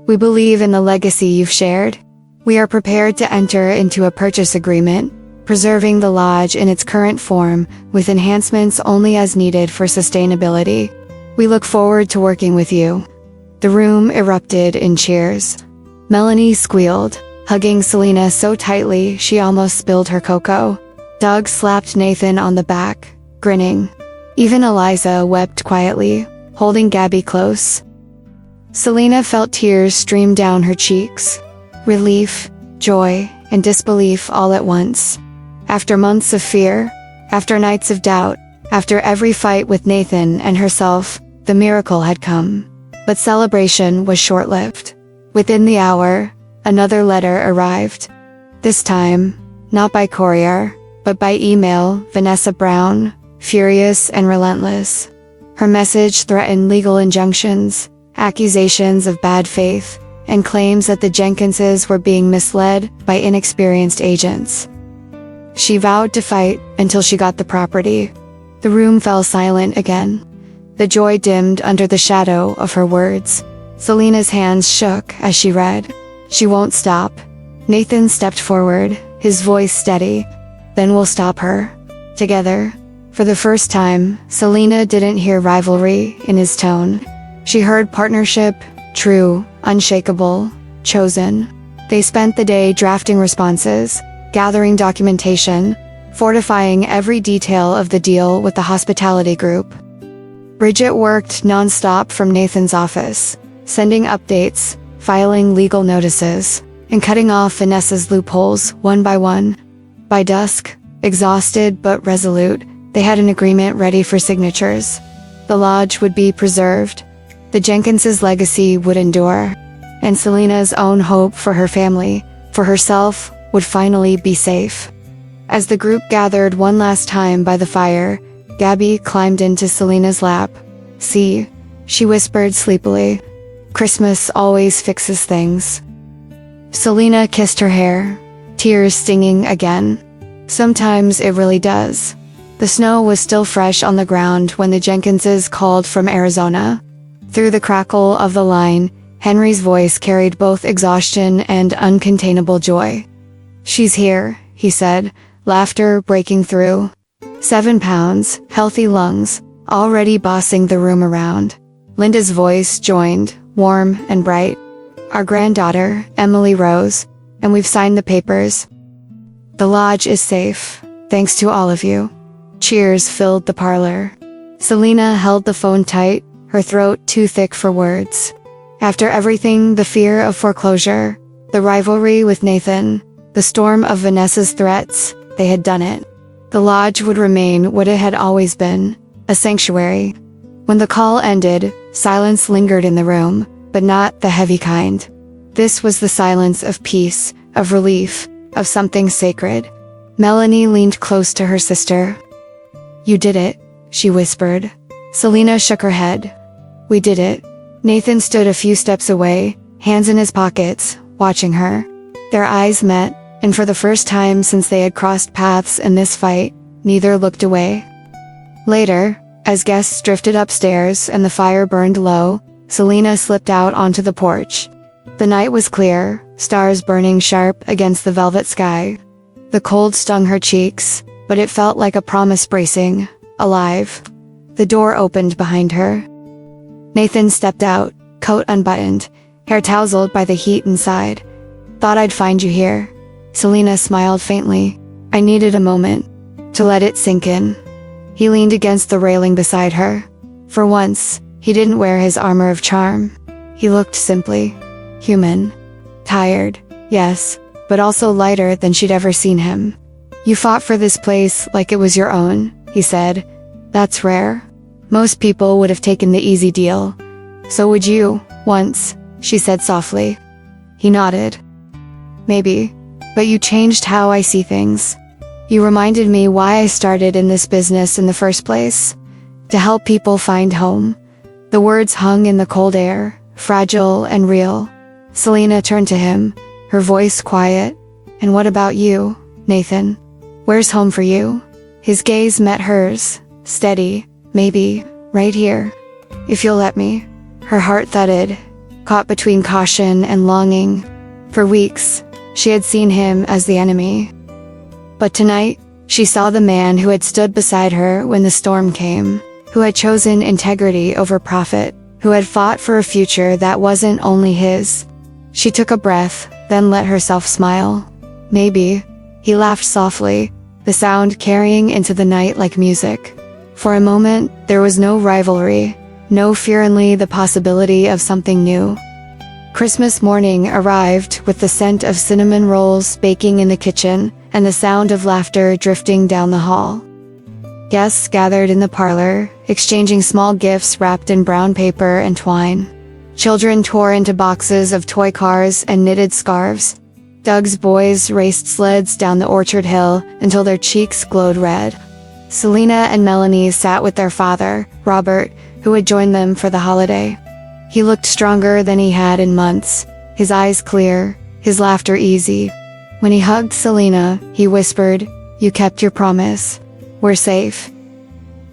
We believe in the legacy you've shared. We are prepared to enter into a purchase agreement, preserving the lodge in its current form with enhancements only as needed for sustainability. We look forward to working with you." The room erupted in cheers. Melanie squealed, hugging Selena so tightly she almost spilled her cocoa. Doug slapped Nathan on the back, grinning. Even Eliza wept quietly, holding Gabby close. Selena felt tears stream down her cheeks. Relief, joy, and disbelief all at once. After months of fear, after nights of doubt, after every fight with Nathan and herself, The miracle had come. But celebration was short-lived. Within the hour, another letter arrived. This time, not by courier, but by email. Vanessa Brown, furious and relentless. Her message threatened legal injunctions, accusations of bad faith, and claims that the Jenkinses were being misled by inexperienced agents. She vowed to fight until she got the property. The room fell silent again. The joy dimmed under the shadow of her words. Selena's hands shook as she read. She won't stop. Nathan stepped forward, his voice steady. Then we'll stop her. Together. For the first time, Selena didn't hear rivalry in his tone. She heard partnership, true, unshakable, chosen. They spent the day drafting responses, gathering documentation, fortifying every detail of the deal with the hospitality group. Bridget worked non-stop from Nathan's office, sending updates, filing legal notices, and cutting off Vanessa's loopholes one by one. By dusk, exhausted but resolute, they had an agreement ready for signatures. The lodge would be preserved, the Jenkinses' legacy would endure, and Selena's own hope for her family, for herself, would finally be safe. As the group gathered one last time by the fire, Gabby climbed into Selena's lap. "See," she whispered sleepily. "Christmas always fixes things." Selena kissed her hair, tears stinging again. "Sometimes it really does." The snow was still fresh on the ground when the Jenkinses called from Arizona. Through the crackle of the line, Henry's voice carried both exhaustion and uncontainable joy. "She's here," he said, laughter breaking through. 7 pounds, healthy lungs, already bossing the room around. Linda's voice joined, warm and bright. "Our granddaughter, Emily Rose, and we've signed the papers. The lodge is safe, thanks to all of you." Cheers filled the parlor. Selena held the phone tight, her throat too thick for words. After everything, the fear of foreclosure, the rivalry with Nathan, the storm of Vanessa's threats, they had done it. The lodge would remain what it had always been, a sanctuary. When the call ended, silence lingered in the room, but not the heavy kind. This was the silence of peace, of relief, of something sacred. Melanie leaned close to her sister. "You did it," she whispered. Selena shook her head. "We did it." Nathan stood a few steps away, hands in his pockets, watching her. Their eyes met, and for the first time since they had crossed paths in this fight, neither looked away. Later, as guests drifted upstairs and the fire burned low, Selena slipped out onto the porch. The night was clear, stars burning sharp against the velvet sky. The cold stung her cheeks, but it felt like a promise bracing, alive. The door opened behind her. Nathan stepped out, coat unbuttoned, hair tousled by the heat inside. "Thought I'd find you here." Selena smiled faintly. "I needed a moment to let it sink in." He leaned against the railing beside her. For once, he didn't wear his armor of charm. He looked simply human. Tired, yes, but also lighter than she'd ever seen him. "You fought for this place like it was your own," he said. "That's rare. Most people would have taken the easy deal. So would you, once," she said softly. He nodded. "Maybe. But you changed how I see things. You reminded me why I started in this business in the first place. To help people find home." The words hung in the cold air, fragile and real. Selena turned to him, her voice quiet. "And what about you, Nathan? Where's home for you?" His gaze met hers, steady. "Maybe, right here. If you'll let me." Her heart thudded, caught between caution and longing. For weeks, she had seen him as the enemy. But tonight, she saw the man who had stood beside her when the storm came, who had chosen integrity over profit, who had fought for a future that wasn't only his. She took a breath, then let herself smile. "Maybe." He laughed softly, the sound carrying into the night like music. For a moment, there was no rivalry, no fear, only the possibility of something new. Christmas morning arrived with the scent of cinnamon rolls baking in the kitchen, and the sound of laughter drifting down the hall. Guests gathered in the parlor, exchanging small gifts wrapped in brown paper and twine. Children tore into boxes of toy cars and knitted scarves. Doug's boys raced sleds down the orchard hill until their cheeks glowed red. Selena and Melanie sat with their father, Robert, who had joined them for the holiday. He looked stronger than he had in months, his eyes clear, his laughter easy. When he hugged Selena, he whispered, "You kept your promise. We're safe."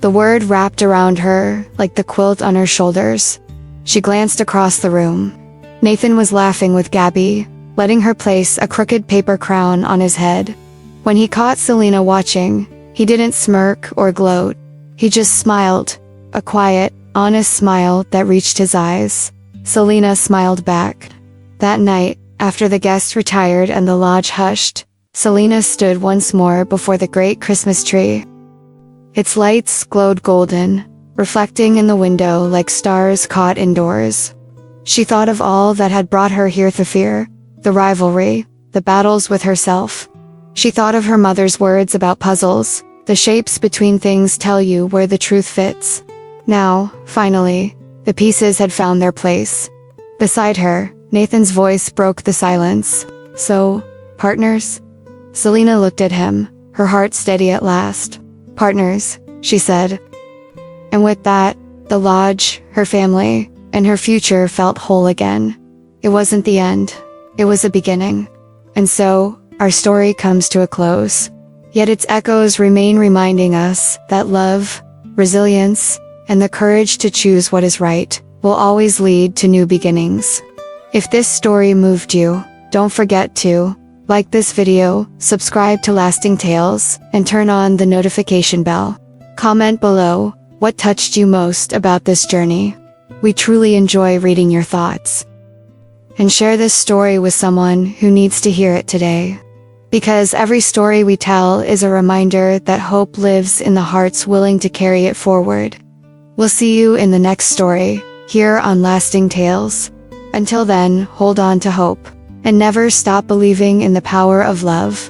The word wrapped around her like the quilt on her shoulders. She glanced across the room. Nathan was laughing with Gabby, letting her place a crooked paper crown on his head. When he caught Selena watching, he didn't smirk or gloat. He just smiled, a quiet, honest smile that reached his eyes. Selena smiled back. That night, after the guests retired and the lodge hushed, Selena stood once more before the great Christmas tree. Its lights glowed golden, reflecting in the window like stars caught indoors. She thought of all that had brought her here, the fear, the rivalry, the battles with herself. She thought of her mother's words about puzzles, the shapes between things tell you where the truth fits. Now, finally, the pieces had found their place. Beside her, Nathan's voice broke the silence. "So, partners?" Selena looked at him, her heart steady at last. "Partners," she said. And with that, the lodge, her family, and her future felt whole again. It wasn't the end. It was a beginning. And so, our story comes to a close. Yet its echoes remain, reminding us that love, resilience, and the courage to choose what is right will always lead to new beginnings. If this story moved you, don't forget to like this video, subscribe to Lasting Tales, and turn on the notification bell. Comment below what touched you most about this journey. We truly enjoy reading your thoughts. And share this story with someone who needs to hear it today. Because every story we tell is a reminder that hope lives in the hearts willing to carry it forward. We'll see you in the next story, here on Lasting Tales. Until then, hold on to hope, and never stop believing in the power of love.